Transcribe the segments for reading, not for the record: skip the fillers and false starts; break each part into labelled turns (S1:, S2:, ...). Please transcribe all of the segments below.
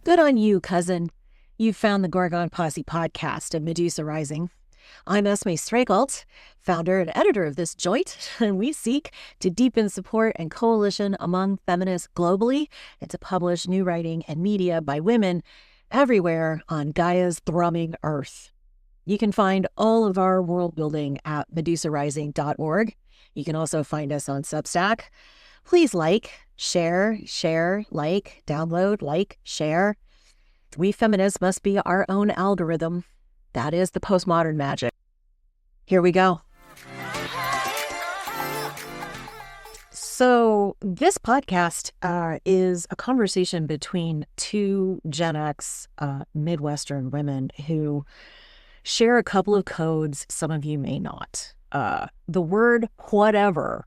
S1: Good on you, cousin. You've found the Gorgon Posse podcast of Medusa Rising. I'm Esme Strakelt, founder and editor of this joint, and we seek to deepen support and coalition among feminists globally and to publish new writing and media by women everywhere on Gaia's thrumming earth. You can find all of our world building at medusarising.org. You can also find us on Substack. Please share, download, share. We feminists must be our own algorithm. That is the postmodern magic. Here we go. So this podcast is a conversation between two Gen X Midwestern women who share a couple of codes some of you may not. The word whatever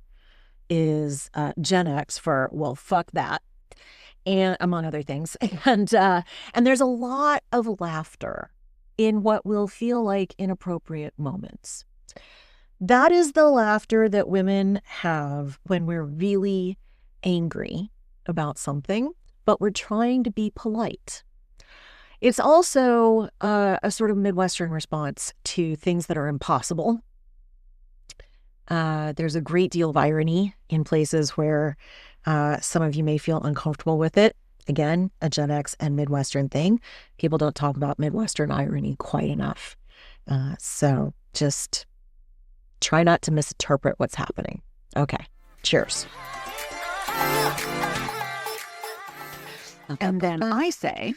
S1: is Gen X for, well, fuck that, and among other things. And there's a lot of laughter in what will feel like inappropriate moments. That is the laughter that women have when we're really angry about something, but we're trying to be polite. It's also a sort of Midwestern response to things that are impossible. There's a great deal of irony in places where some of you may feel uncomfortable with it. Again, a Gen X and Midwestern thing. People don't talk about Midwestern irony quite enough. So just try not to misinterpret what's happening. Okay, cheers.
S2: And then I say,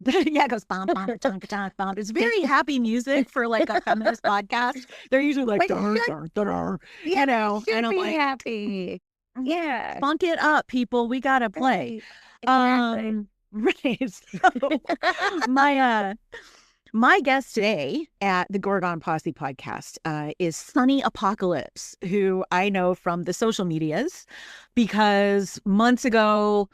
S2: yeah, it goes bum, bum, dunk, dunk, bum. It's very happy music for like a feminist podcast. They're usually like, dar, dar, dar, dar, you know,
S3: and I'm
S2: like,
S3: happy. Yeah.
S2: Funk it up, people. We got to play.
S3: Exactly.
S2: Right. So my guest today at the Gorgon Posse podcast is Sunny Apocalypse, who I know from the social medias because months ago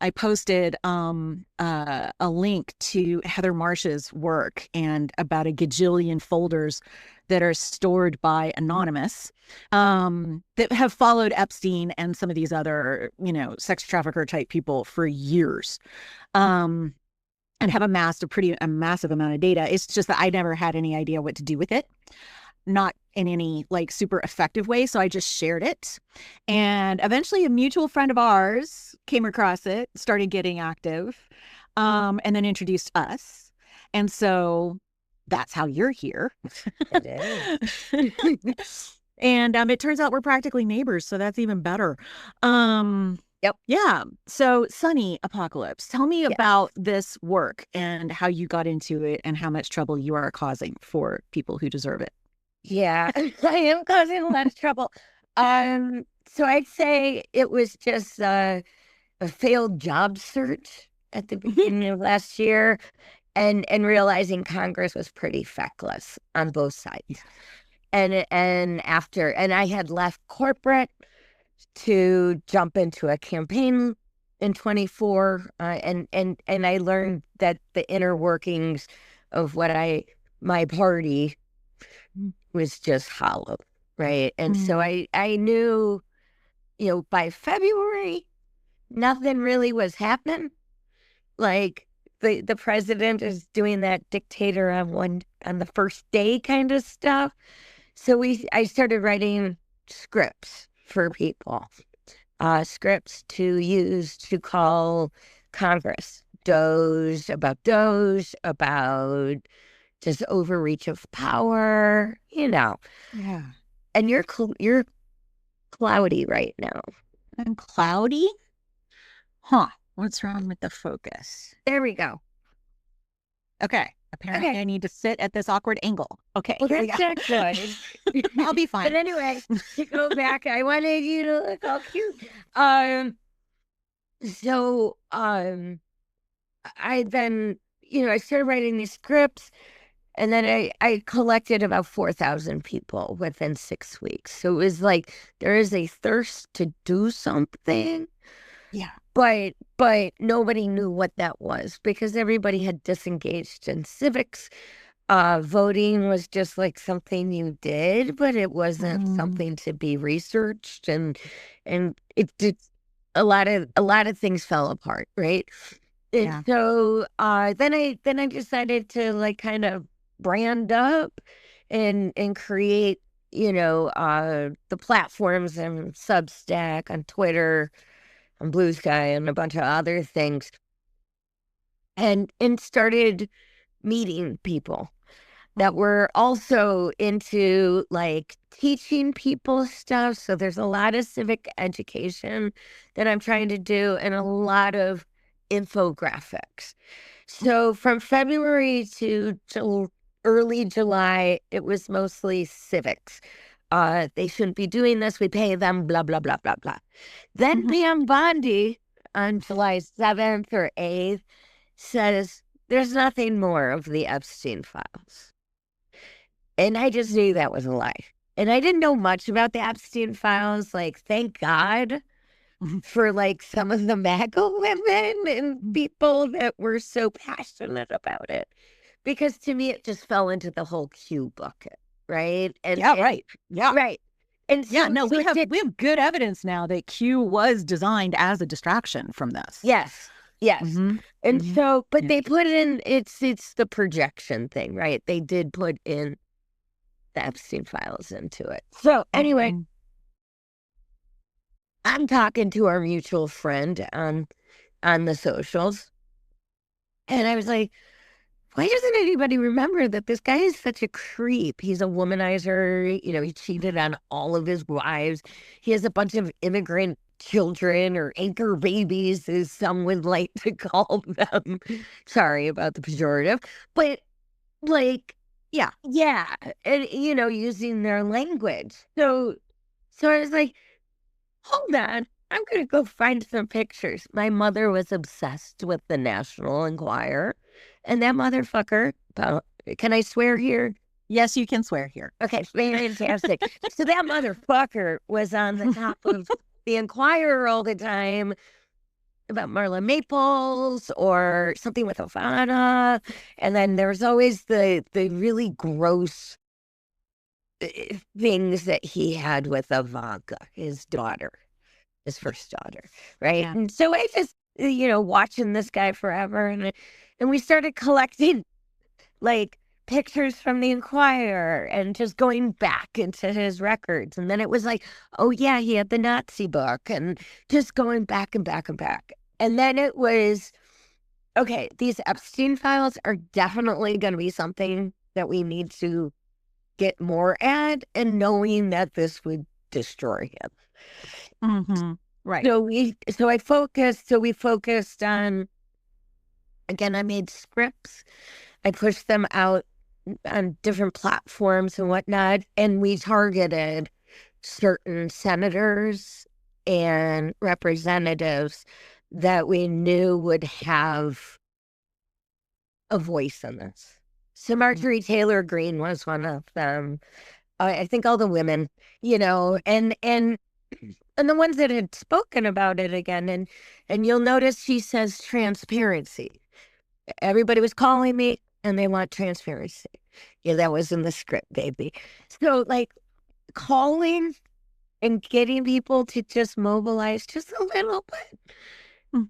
S2: I posted a link to Heather Marsh's work and about a gajillion folders that are stored by Anonymous that have followed Epstein and some of these other, sex trafficker type people for years. And have amassed a massive amount of data. It's just that I never had any idea what to do with it, not in any like super effective way. So I just shared it. And eventually a mutual friend of ours came across it, started getting active, and then introduced us. And so that's how you're here.
S3: It is.
S2: And it turns out we're practically neighbors, so that's even better.
S3: Yep.
S2: Yeah. So, Sunny Apocalypse, tell me about this work and how you got into it and how much trouble you are causing for people who deserve it.
S3: Yeah, I am causing a lot of trouble. So I'd say it was just a failed job search at the beginning of last year, and realizing Congress was pretty feckless on both sides. And I had left corporate to jump into a campaign in 24, and I learned that the inner workings of my party was just hollow, right? And so I knew, by February, nothing really was happening. Like the president is doing that dictator on the first day kind of stuff. So I started writing scripts for people, scripts to use to call Congress, about just overreach of power,
S2: Yeah.
S3: And you're cloudy right now.
S2: I'm cloudy? Huh. What's wrong with the focus?
S3: There we go.
S2: Okay. Apparently I need to sit at this awkward angle. Okay.
S3: Well, that's not good.
S2: I'll be fine.
S3: But anyway, to go back, I wanted you to look all cute. So I then, I started writing these scripts, and then I collected about 4,000 people within 6 weeks. So it was like there is a thirst to do something.
S2: Yeah.
S3: But nobody knew what that was because everybody had disengaged in civics. Voting was just like something you did, but it wasn't something to be researched, and it did. A lot of things fell apart, right? And
S2: Yeah.
S3: so then I decided to like kind of brand up and create, the platforms and Substack on Twitter, on Blue Sky, and a bunch of other things, and started meeting people that were also into like teaching people stuff. So there's a lot of civic education that I'm trying to do and a lot of infographics. So from February to early July, it was mostly civics. They shouldn't be doing this. We pay them, blah, blah, blah, blah, blah. Then Pam Bondi on July 7th or 8th says, there's nothing more of the Epstein files. And I just knew that was a lie. And I didn't know much about the Epstein files. Like, thank God for like some of the MAGA women and people that were so passionate about it. Because to me, it just fell into the whole Q bucket, right?
S2: Right. Yeah.
S3: Right. And
S2: Yeah, no,
S3: so
S2: we have good evidence now that Q was designed as a distraction from this.
S3: Yes. Yes.
S2: Mm-hmm.
S3: And
S2: Mm-hmm.
S3: so, but they put in, it's the projection thing, right? They did put in the Epstein files into it. So anyway, I'm talking to our mutual friend on the socials, and I was like, why doesn't anybody remember that this guy is such a creep? He's a womanizer. He cheated on all of his wives. He has a bunch of immigrant children, or anchor babies, as some would like to call them. Sorry about the pejorative, but like, yeah, and using their language. So I was like, hold on, I'm gonna go find some pictures. My mother was obsessed with the National Enquirer, and that motherfucker. Can I swear here?
S2: Yes, you can swear here.
S3: Okay, fantastic. So that motherfucker was on the top of the Enquirer all the time about Marla Maples or something with Ivana. And then there was always the really gross things that he had with Ivanka, his daughter, his first daughter, right?
S2: Yeah.
S3: And so I just, watching this guy forever, and we started collecting like pictures from the Enquirer and just going back into his records. And then it was like, oh yeah, he had the Nazi book, and just going back and back and back. And then it was, okay, these Epstein files are definitely going to be something that we need to get more at, and knowing that this would destroy him.
S2: Mm-hmm. Right.
S3: So we focused on, again, I made scripts. I pushed them out on different platforms and whatnot, and we targeted certain senators and representatives that we knew would have a voice in this. So Marjorie Taylor Greene was one of them. I think all the women, and the ones that had spoken about it again, and you'll notice she says transparency. Everybody was calling me, and they want transparency. Yeah, that was in the script, baby. So like calling and getting people to just mobilize just a little bit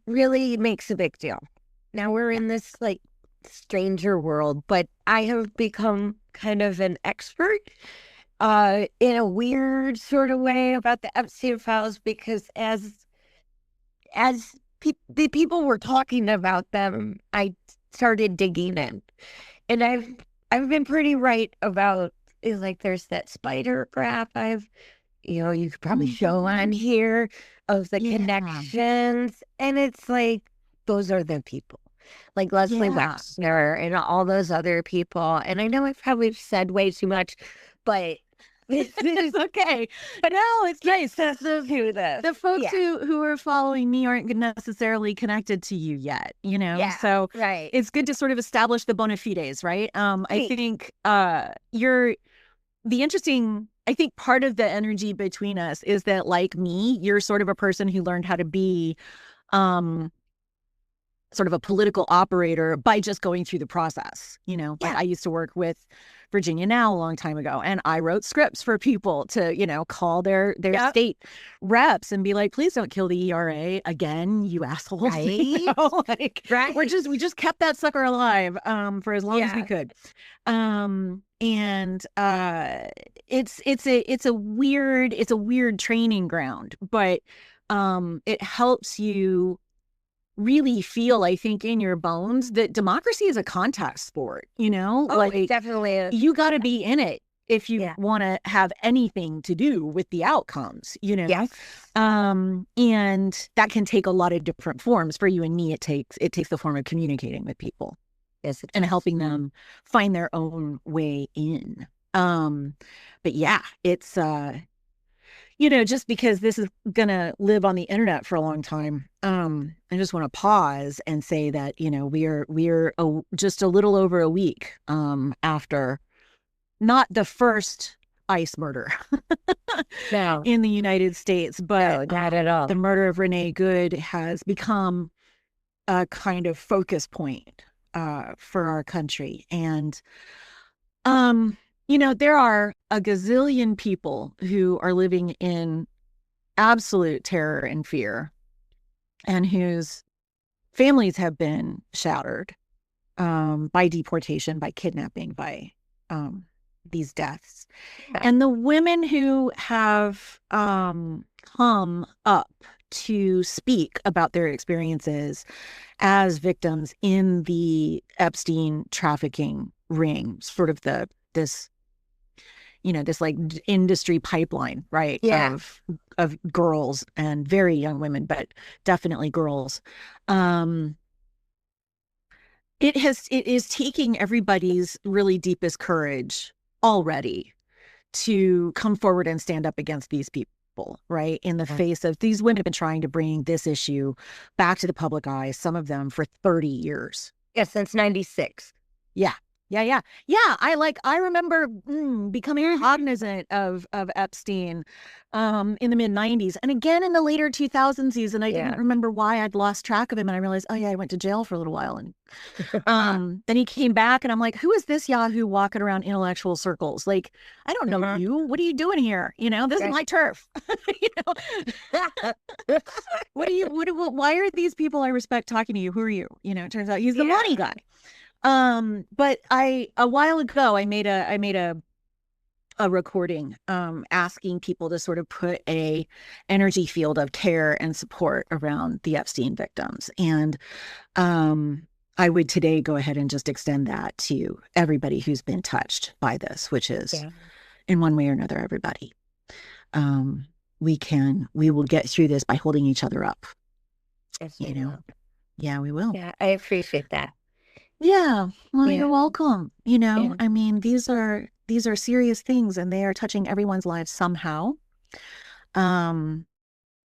S3: really makes a big deal. Now we're in this like stranger world, but I have become kind of an expert in a weird sort of way about the Epstein files, because as the people were talking about them, I started digging in, and I've been pretty right about, like, there's that spider graph you could probably show on here of the connections, and it's like those are the people, like Leslie Wexner and all those other people. And I know I've probably said way too much, but
S2: it's okay. But no, it's nice. The folks who are following me aren't necessarily connected to you yet, so
S3: right.
S2: It's good to sort of establish the bona fides, right? I think I think part of the energy between us is that, like me, you're sort of a person who learned how to be sort of a political operator by just going through the process. Like I used to work with Virginia Now a long time ago, and I wrote scripts for people to, call their state reps and be like, please don't kill the ERA again, you assholes.
S3: Right. Right.
S2: We just kept that sucker alive for as long as we could. It's a weird training ground, but it helps you really feel, I think, in your bones that democracy is a contact sport,
S3: It definitely is.
S2: You got to be in it if you want to have anything to do with the outcomes,
S3: Yes.
S2: And that can take a lot of different forms. For you and me, it takes the form of communicating with people.
S3: Yes,
S2: and helping them find their own way in. But yeah, it's just because this is gonna live on the internet for a long time, I just want to pause and say that we're just a little over a week after not the first ICE murder in the United States, but
S3: not at all.
S2: The murder of Renee Good has become a kind of focus point for our country. And there are a gazillion people who are living in absolute terror and fear, and whose families have been shattered by deportation, by kidnapping, by these deaths. And the women who have come up to speak about their experiences as victims in the Epstein trafficking ring, sort of this like industry pipeline, right?
S3: Yeah.
S2: Of girls and very young women, but definitely girls. It is taking everybody's really deepest courage already to come forward and stand up against these people, right? In the face of these women have been trying to bring this issue back to the public eye, some of them for 30 years.
S3: Yeah, since 96.
S2: Yeah. I remember becoming cognizant of Epstein in the mid 90s, and again in the later 2000s, and I didn't remember why I'd lost track of him, and I realized, oh yeah, I went to jail for a little while, and then he came back, and I'm like, who is this Yahoo walking around intellectual circles? Like, I don't know you. What are you doing here? This is my turf. Why are these people I respect talking to you? Who are you? It turns out he's the money guy. But a while ago, I made a recording, asking people to sort of put a energy field of care and support around the Epstein victims. And, I would today go ahead and just extend that to everybody who's been touched by this, which is in one way or another, everybody. We will get through this by holding each other up.
S3: Yes,
S2: Yeah, we will.
S3: Yeah, I appreciate that.
S2: Yeah. Well, you're welcome. I mean, these are serious things, and they are touching everyone's lives somehow. And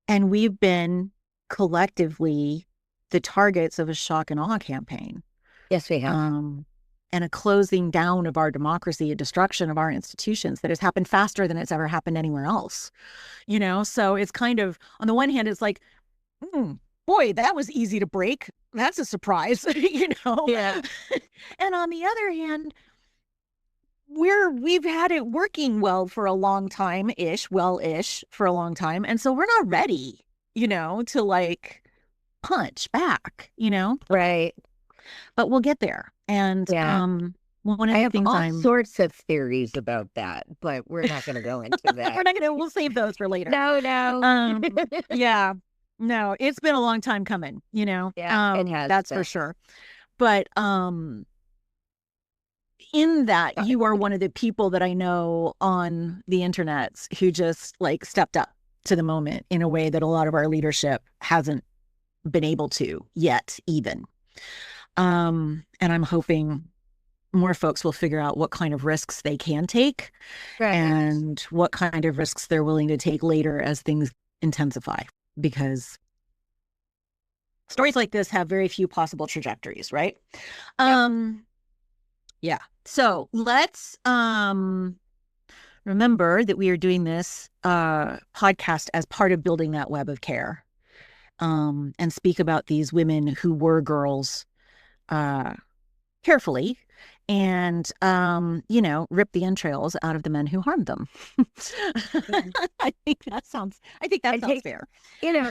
S2: we've been collectively the targets of a shock and awe campaign.
S3: Yes, we have.
S2: And a closing down of our democracy, a destruction of our institutions that has happened faster than it's ever happened anywhere else. So it's kind of, on the one hand, it's like, boy, that was easy to break. That's a surprise,
S3: Yeah.
S2: And on the other hand, we've had it working well for a long time for a long time. And so we're not ready, to like punch back,
S3: Right.
S2: But we'll get there. And one of
S3: I
S2: the
S3: have
S2: things
S3: all sorts of theories about that, but we're not going to go into that.
S2: We'll save those for later.
S3: No.
S2: Yeah. No, it's been a long time coming,
S3: Yeah, it has.
S2: That's for sure. But in that, you are one of the people that I know on the internet who just like stepped up to the moment in a way that a lot of our leadership hasn't been able to yet, even. And I'm hoping more folks will figure out what kind of risks they can take, and what kind of risks they're willing to take later as things intensify, because stories like this have very few possible trajectories, right? Yeah. So let's remember that we are doing this podcast as part of building that web of care. and speak about these women who were girls carefully and, rip the entrails out of the men who harmed them. I think that sounds fair.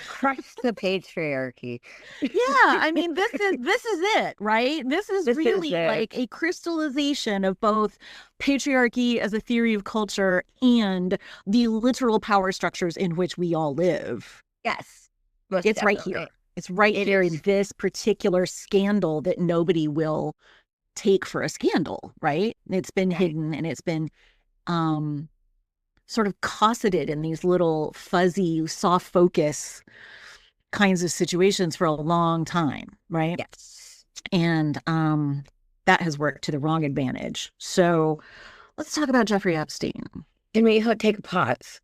S3: Crush the patriarchy.
S2: Yeah, I mean, this is it, right? This is really like a crystallization of both patriarchy as a theory of culture and the literal power structures in which we all live.
S3: Yes.
S2: It's right here. It's right here in this particular scandal that nobody will take for a scandal, right? It's been hidden and it's been sort of cosseted in these little fuzzy, soft focus kinds of situations for a long time, right?
S3: Yes.
S2: And that has worked to the wrong advantage. So let's talk about Jeffrey Epstein.
S3: Can we take a pause?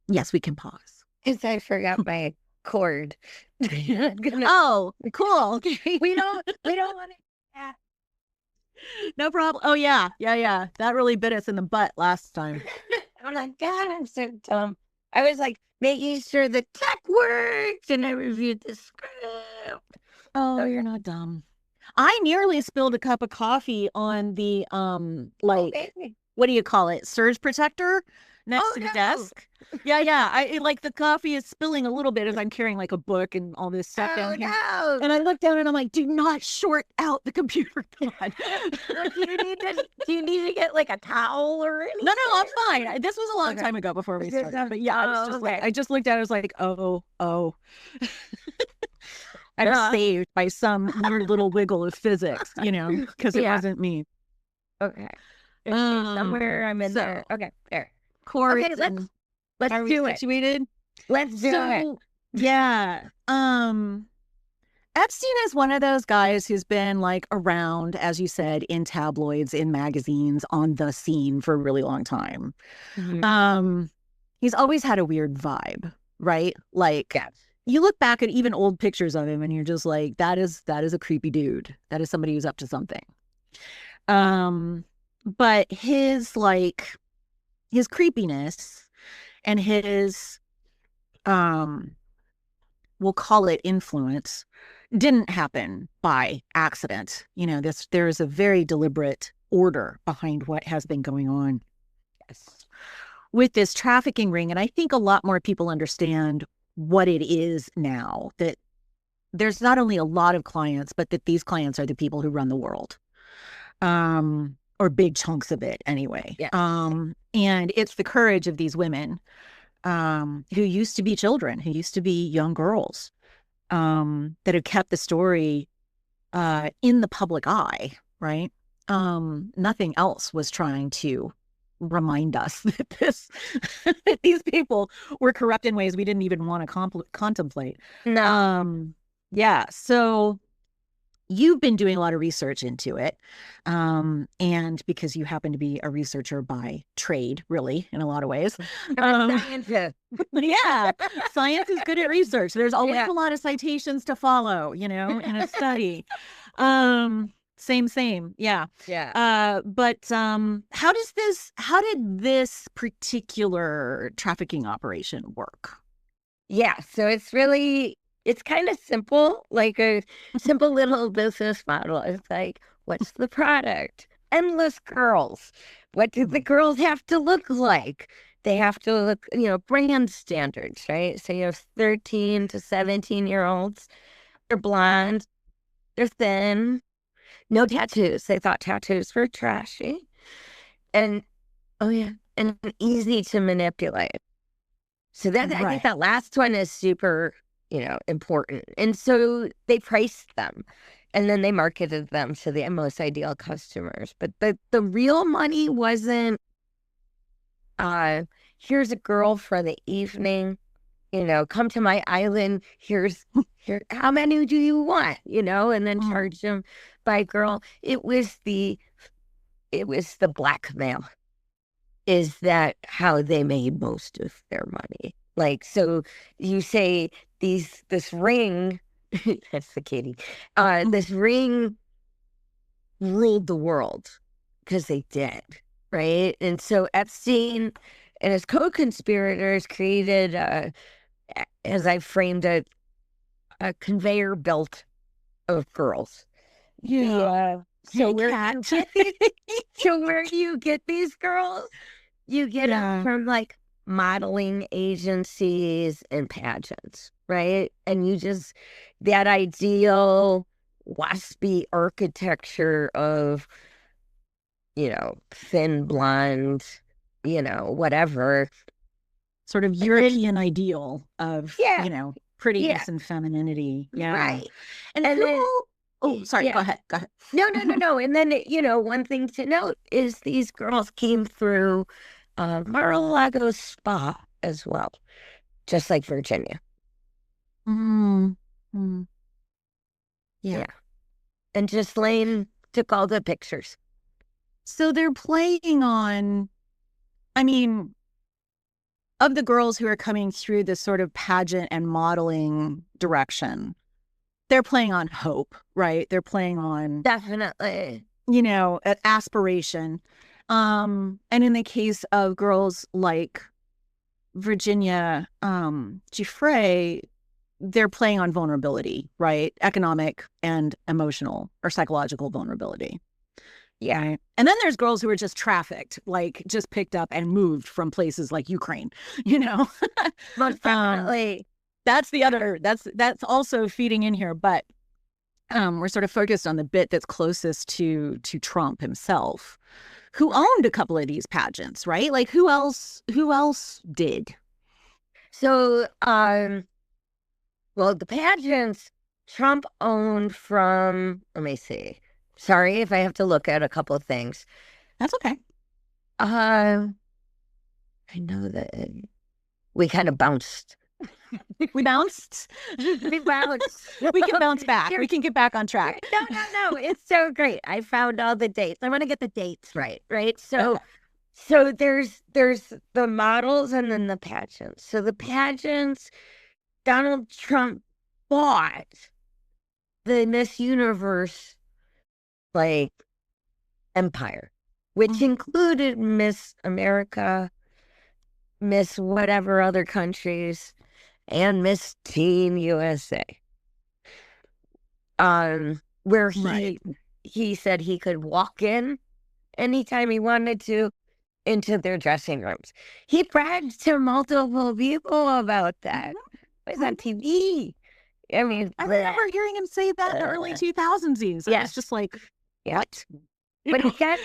S2: Yes, we can pause.
S3: Because I forgot my cord.
S2: Oh, cool. Okay.
S3: We don't want to.
S2: No problem. Oh, yeah. That really bit us in the butt last time.
S3: I'm like, God, I'm so dumb. I was like making sure the tech worked and I reviewed the script.
S2: Oh, you're not dumb. I nearly spilled a cup of coffee on the, what do you call it? Surge protector next to the desk. Yeah. Like the coffee is spilling a little bit as I'm carrying like a book and all this stuff down here.
S3: No.
S2: And I look down and I'm like, do not short out the computer. God.
S3: Do you need to get like a towel or anything?
S2: No, I'm fine. This was a long time ago before we started. But yeah, I just looked at it. I was like, oh. I'm saved by some weird little wiggle of physics, because it wasn't me.
S3: Okay. Somewhere I'm in there. Okay, there.
S2: Corey,
S3: okay, let's do it.
S2: Situated?
S3: Let's do it.
S2: Yeah. Epstein is one of those guys who's been like around, as you said, in tabloids, in magazines, on the scene for a really long time. Mm-hmm. He's always had a weird vibe, right? Like, you look back at even old pictures of him and you're just like, that is a creepy dude. That is somebody who's up to something. But his creepiness and his, we'll call it influence, didn't happen by accident. There is a very deliberate order behind what has been going on with this trafficking ring. And I think a lot more people understand what it is now, that there's not only a lot of clients, but that these clients are the people who run the world, or big chunks of it anyway.
S3: Yes.
S2: And it's the courage of these women who used to be children, who used to be young girls, that have kept the story in the public eye, right? Nothing else was trying to remind us that these people were corrupt in ways we didn't even want to contemplate.
S3: No.
S2: Yeah. So you've been doing a lot of research into it. And because you happen to be a researcher by trade, really, in a lot of ways.
S3: Scientist.
S2: Yeah. Science is good at research. There's always a lot of citations to follow, in a study. Same. Yeah.
S3: Yeah.
S2: But how did this particular trafficking operation work?
S3: Yeah. So it's kind of simple, like a simple little business model. It's like, what's the product? Endless girls. What do the girls have to look like? They have to look, brand standards, right? So you have 13 to 17-year-olds. They're blonde. They're thin. No tattoos. They thought tattoos were trashy. And, and easy to manipulate. So I think that last one is super, important. And so they priced them and then they marketed them to the most ideal customers. But the real money wasn't, here's a girl for the evening, come to my island. Here, how many do you want? And then charge them by girl. It was the blackmail. Is that how they made most of their money? Like, so you say this ring, that's the kitty, this ring ruled the world because they did, right? And so Epstein and his co-conspirators created, as I framed it, a conveyor belt of girls.
S2: Yeah.
S3: So where you get these, so where you get these girls, you get them from like modeling agencies and pageants, right? And you just, that ideal waspy architecture of, thin blonde, whatever.
S2: Sort of European ideal of, prettiness and femininity. Yeah.
S3: Right.
S2: And who, sorry, go ahead.
S3: No. And then, one thing to note is these girls came through Mar-a-Lago Spa as well, just like Virginia. Yeah. And Ghislaine took all the pictures.
S2: So they're playing on, of the girls who are coming through this sort of pageant and modeling direction, they're playing on hope, right? They're playing on
S3: definitely,
S2: aspiration. And in the case of girls like Virginia Giuffre, they're playing on vulnerability, right? Economic and emotional or psychological vulnerability.
S3: Yeah.
S2: And then there's girls who are just trafficked, like just picked up and moved from places like Ukraine,
S3: Most definitely.
S2: That's the other, that's also feeding in here. But we're sort of focused on the bit that's closest to Trump himself, who owned a couple of these pageants, right? Like who else did?
S3: So, well, the pageants Trump owned from, let me see. Sorry if I have to look at a couple of things.
S2: That's okay.
S3: I know that we kind of bounced.
S2: We bounced?
S3: We bounced.
S2: We can bounce back. We can get back on track.
S3: No. It's so great. I found all the dates. I want to get the dates right? So, So there's the models and then the pageants. So the pageants, Donald Trump bought the Miss Universe empire, which included Miss America, Miss whatever other countries, and Miss Teen USA. Where he said he could walk in anytime he wanted to into their dressing rooms. He bragged to multiple people about that. It was on TV. I
S2: remember hearing him say that in the early 2000s. I was just like, what?
S3: But he got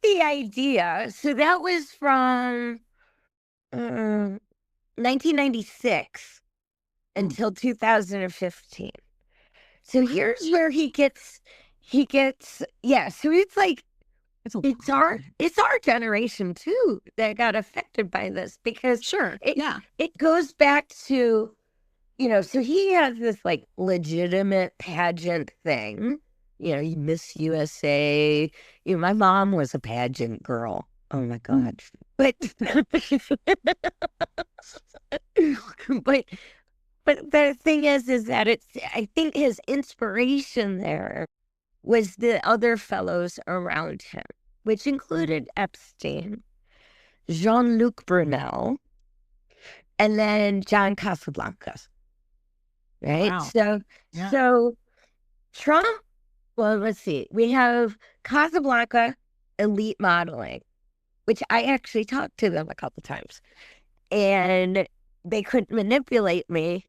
S3: the idea. So that was from 1996 until 2015. So here's where he gets, so it's like, it's our generation too that got affected by this because it goes back to, so he has this legitimate pageant thing, Miss USA, my mom was a pageant girl. Oh my God. But the thing is that I think his inspiration there was the other fellows around him, which included Epstein, Jean-Luc Brunel, and then John Casablanca. Right? Wow. So Trump, well, let's see. We have Casablanca elite modeling, which I actually talked to them a couple times. And they couldn't manipulate me,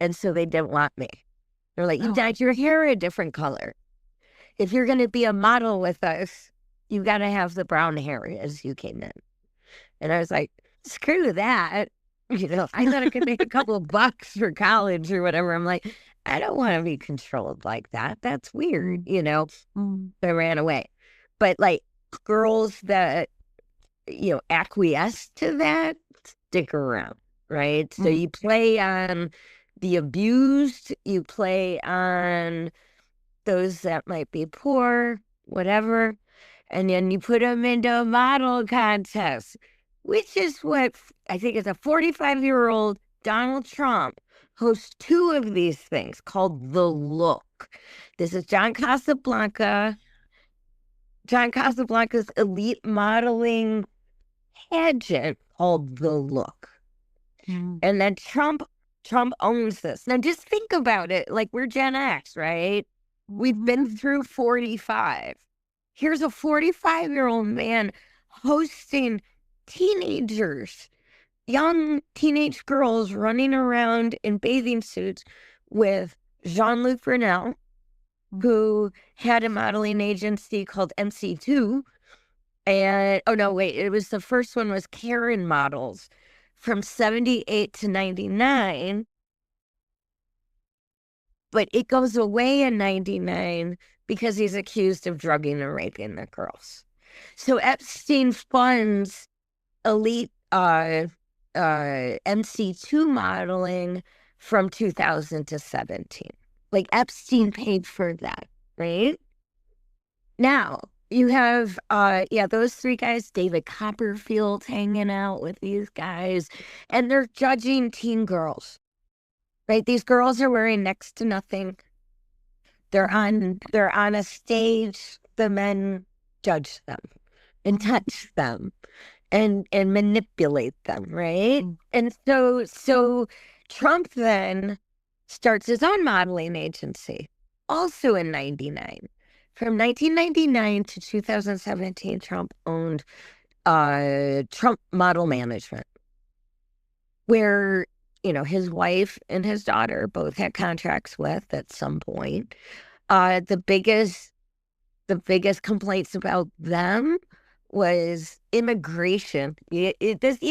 S3: and so they didn't want me. They're like, you dyed your hair a different color. If you're going to be a model with us, you got to have the brown hair as you came in. And I was like, screw that. I thought I could make a couple of bucks for college or whatever. I'm like, I don't want to be controlled like that. That's weird, I ran away. But girls that, acquiesce to that, stick around, right? So you play on the abused, you play on those that might be poor, whatever, and then you put them into a model contest, which is what I think is a 45-year-old Donald Trump hosts 2 of these things called The Look. This is John Casablanca's elite modeling pageant called The Look. And then Trump Trump owns this. Now just think about it. Like, we're Gen X, right? We've been through 45. Here's a 45-year-old man hosting teenagers, young teenage girls running around in bathing suits with Jean-Luc Brunel, who had a modeling agency called MC2. And, oh no, wait, it was the first one was Karen Models from 78 to 99. But it goes away in 99 because he's accused of drugging and raping the girls. So Epstein funds elite MC2 modeling from 2000 to 17. Like, Epstein paid for that, right? Now, you have, those three guys, David Copperfield hanging out with these guys, and they're judging teen girls, right? These girls are wearing next to nothing. They're on a stage. The men judge them and touch them and manipulate them, right? And so Trump then starts his own modeling agency, also in 99. From 1999 to 2017, Trump owned Trump Model Management, where, his wife and his daughter both had contracts with at some point. The biggest complaints about them was immigration. You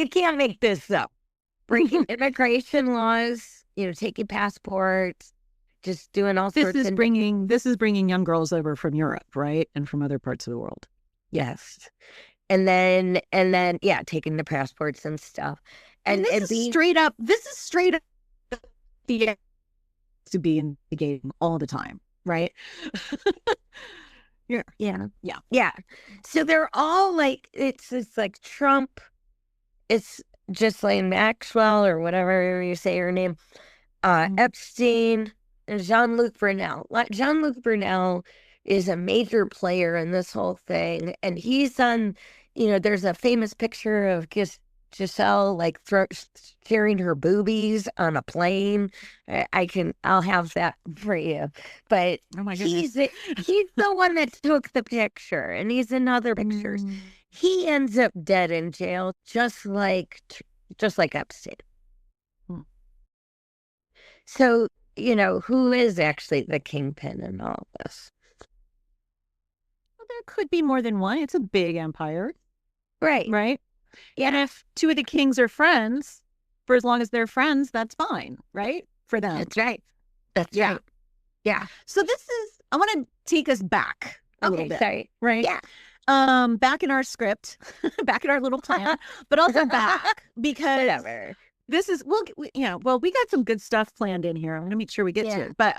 S3: can't make this up. Bringing immigration laws, taking passports, just doing all sorts of...
S2: This is bringing young girls over from Europe, right? And from other parts of the world.
S3: Yes. And then, yeah, taking the passports and stuff.
S2: And this is straight up the to be investigating all the time, right?
S3: Yeah. So they're all like, it's like Trump, it's Ghislaine Maxwell or whatever you say her name, Epstein, and Jean-Luc Brunel. Jean-Luc Brunel is a major player in this whole thing, and he's on, there's a famous picture of Giselle like sharing her boobies on a plane. I'll have that for you. But
S2: oh my goodness,
S3: he's the one that took the picture, and he's in other pictures. He ends up dead in jail, just like Epstein. So, who is actually the kingpin in all this?
S2: Well, there could be more than one. It's a big empire.
S3: Right.
S2: Yeah. And if two of the kings are friends, for as long as they're friends, that's fine, right? For them.
S3: That's right.
S2: Yeah.
S3: Right. Yeah.
S2: So I want to take us back a little bit.
S3: Sorry.
S2: Right?
S3: Yeah.
S2: Back in our script, back in our little plan, but also back because
S3: whatever.
S2: This is, we got some good stuff planned in here. I'm going to make sure we get to it. But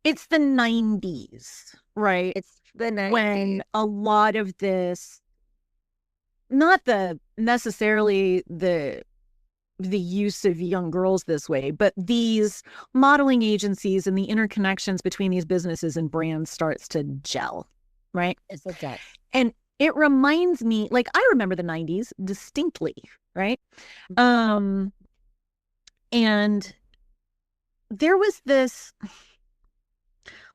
S2: it's the 90s, right?
S3: It's the 90s.
S2: When a lot of this, not necessarily the use of young girls this way, but these modeling agencies and the interconnections between these businesses and brands starts to gel, right?
S3: It's a gel.
S2: And it reminds me, like, I remember the 90s distinctly, right? And there was this,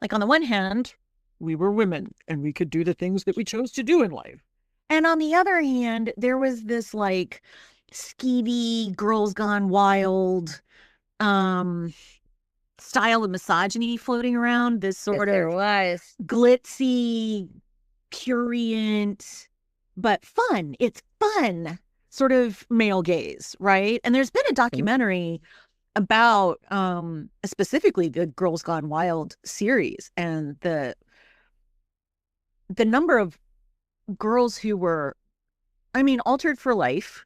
S2: like, on the one hand, we were women and we could do the things that we chose to do in life. And on the other hand, there was this, like, skeevy, girls gone wild style of misogyny floating around, this sort of glitzy, prurient, but fun. It's fun sort of male gaze, right? And there's been a documentary about specifically the Girls Gone Wild series and the number of girls who were, altered for life,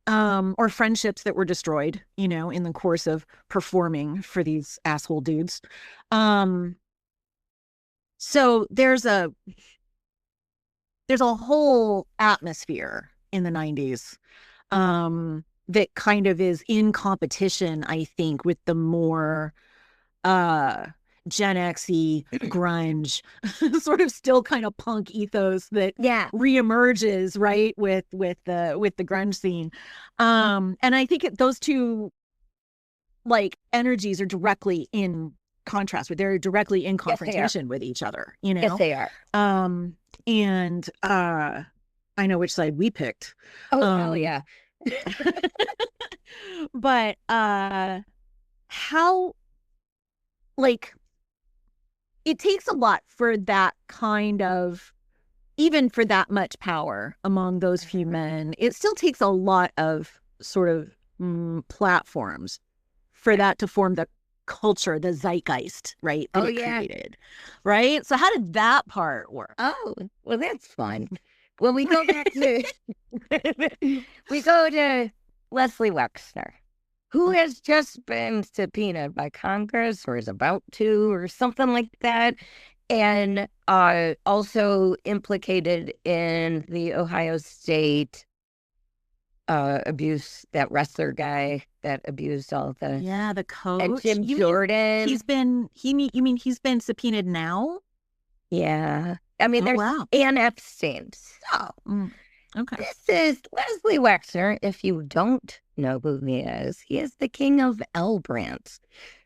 S2: or friendships that were destroyed, in the course of performing for these asshole dudes. So there's a whole atmosphere in the 90s that kind of is in competition, I think, with the more Gen X-y grunge, sort of still kind of punk ethos that reemerges, right, with the grunge scene. And I think those two like energies are directly in contrast with, they're directly in confrontation with each other, you know?
S3: Yes, they are.
S2: And I know which side we picked.
S3: Oh, hell yeah.
S2: But how, like, it takes a lot for that kind of, even for that much power among those few men, it still takes a lot of sort of platforms for that to form the culture, the zeitgeist, right? That it created, right? So how did that part work?
S3: Oh, well, that's fun. Well, we go back to Leslie Wexner, who has just been subpoenaed by Congress or is about to or something like that, and also implicated in the Ohio State abuse, that wrestler guy that abused all the
S2: the coach,
S3: and Jim Jordan.
S2: He's been he's been subpoenaed now?
S3: Yeah, I mean, there's Ann Epstein. So
S2: okay,
S3: this is Leslie Wexner. If you don't know who he is the king of L brands.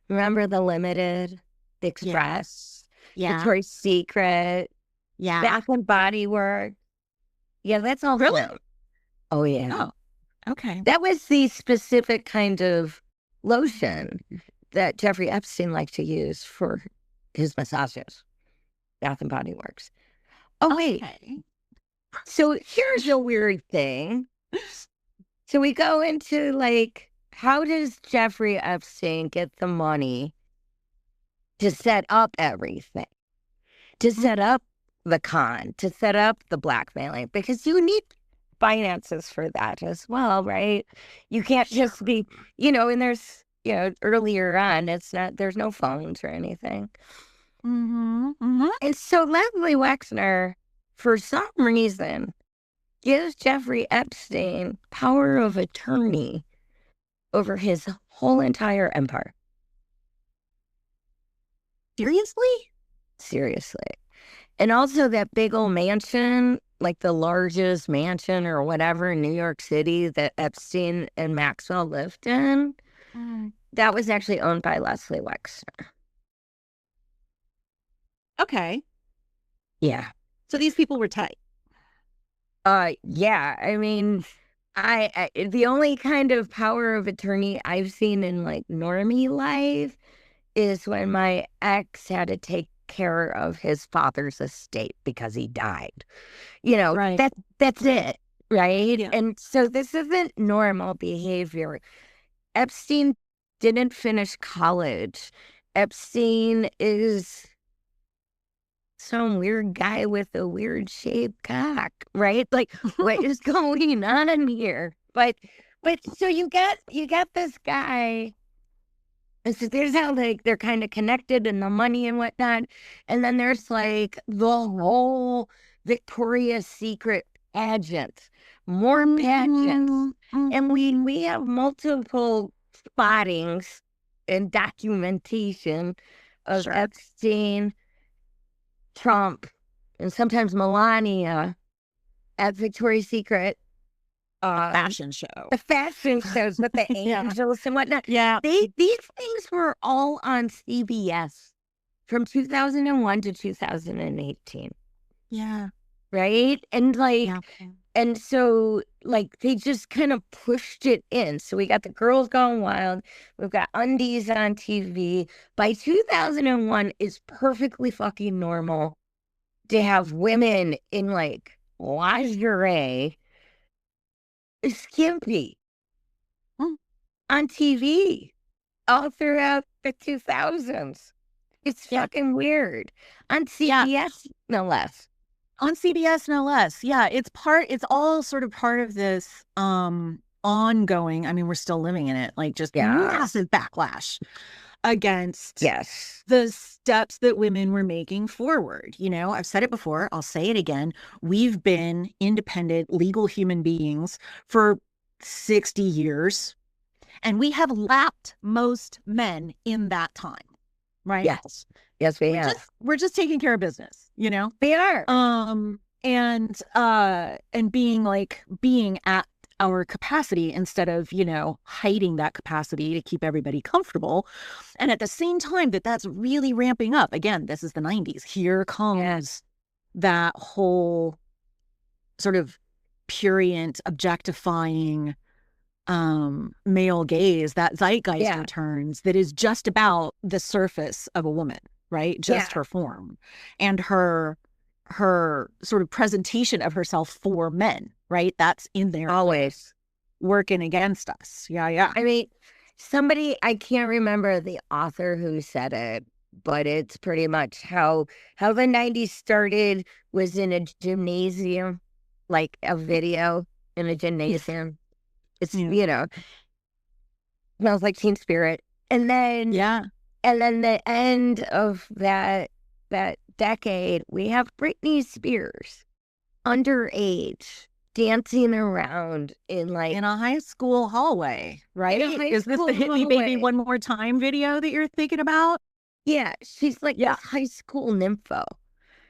S3: Remember the Limited, the Express, Victoria's Secret, Bath and Body Works. Yeah, that's all.
S2: Really?
S3: Him. Oh yeah.
S2: Oh, okay.
S3: That was the specific kind of lotion that Jeffrey Epstein liked to use for his massages. Bath and Body Works. Oh, wait. So here's a weird thing. So we go into, like, how does Jeffrey Epstein get the money to set up everything? To set up the con, to set up the blackmailing? Because you need finances for that as well, right? You can't just be, and there's, earlier on, there's no phones or anything. And so Leslie Wexner, for some reason, gives Jeffrey Epstein power of attorney over his whole entire empire. Seriously. And also that big old mansion, like the largest mansion or whatever in New York City that Epstein and Maxwell lived in, that was actually owned by Leslie Wexner.
S2: Okay.
S3: Yeah.
S2: So these people were tight.
S3: Yeah. I mean, I the only kind of power of attorney I've seen in like normie life is when my ex had to take care of his father's estate because he died.
S2: Right.
S3: That's it, right?
S2: Yeah.
S3: And so this isn't normal behavior. Epstein didn't finish college. Epstein is some weird guy with a weird shaped cock, right? Like, what is going on here? But so you got this guy. And so there's how they're kind of connected and the money and whatnot. And then there's like the whole Victoria's Secret pageant, more pageants. And we have multiple spottings and documentation of Epstein, Trump, and sometimes Melania at Victoria's Secret.
S2: Fashion show.
S3: The fashion shows with the angels and whatnot.
S2: Yeah.
S3: These things were all on CBS from 2001 to 2018.
S2: Yeah.
S3: Right? And and so they just kind of pushed it in. So we got the Girls Gone Wild. We've got Undies on TV. By 2001, it's perfectly fucking normal to have women in lingerie, skimpy, on TV all throughout the 2000s. It's fucking weird. On CBS, no less.
S2: On CBS, no less. Yeah, it's all sort of part of this ongoing, I mean, we're still living in it, massive backlash against the steps that women were making forward. I've said it before, I'll say it again. We've been independent, legal human beings for 60 years, and we have lapped most men in that time. right?
S3: Yes, we have.
S2: We're just taking care of business, you know?
S3: We are.
S2: And being at our capacity instead of, you know, hiding that capacity to keep everybody comfortable. And at the same time that's really ramping up. Again, this is the 90s. Here comes that whole sort of purient, objectifying male gaze, that zeitgeist returns, that is just about the surface of a woman, right? Just her form and her sort of presentation of herself for men, right? That's in there
S3: always
S2: working against us. Yeah.
S3: I mean, somebody, I can't remember the author who said it, but it's pretty much how the 90s started was in a gymnasium, like a video in a gymnasium. It's, you know, smells like Teen Spirit. And then, the end of that decade, we have Britney Spears, underage, dancing around in
S2: a high school hallway, right? Is this the Hit Me Baby One More Time video that you're thinking about?
S3: Yeah, she's like this high school nympho.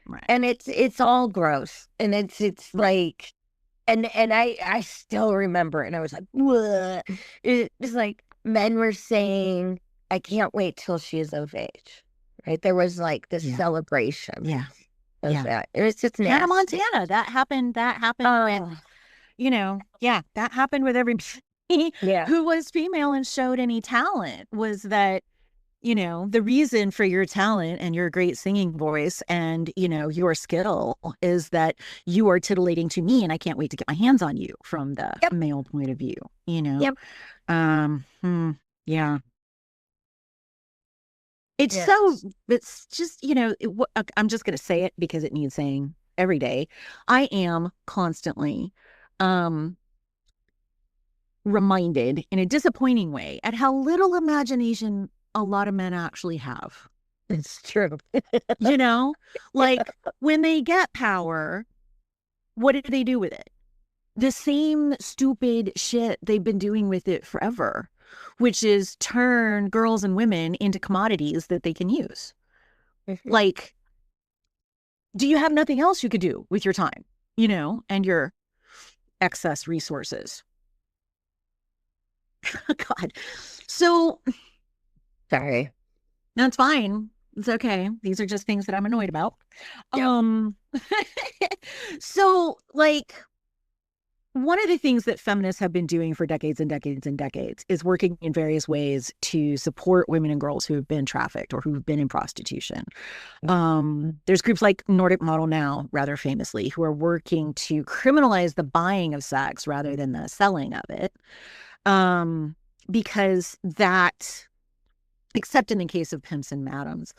S3: Right. And it's all gross. And it's like, and I still remember it, and I was like, what? It's like men were saying, I can't wait till she's of age. Right? There was like this celebration. Of that. It was just nasty.
S2: Hannah Montana. That happened with, you know, that happened with everybody who was female and showed any talent. Was that, you know, the reason for your talent and your great singing voice and, you know, your skill is that you are titillating to me and I can't wait to get my hands on you from the male point of view, you know? It's just, you know, I'm just going to say it because it needs saying every day. I am constantly reminded in a disappointing way at how little imagination a lot of men actually have.
S3: It's true.
S2: You know, like when they get power, what do they do with it? The same stupid shit they've been doing with it forever, which is turn girls and women into commodities that they can use. Like, do you have nothing else you could do with your time, you know, and your excess resources? God. So,
S3: sorry.
S2: No, it's fine. It's okay. These are just things that I'm annoyed about. So, like, one of the things that feminists have been doing for decades and decades and decades is working in various ways to support women and girls who have been trafficked or who've been in prostitution. There's groups like Nordic Model Now, rather famously, who are working to criminalize the buying of sex rather than the selling of it. Because that, except in the case of pimps and madams,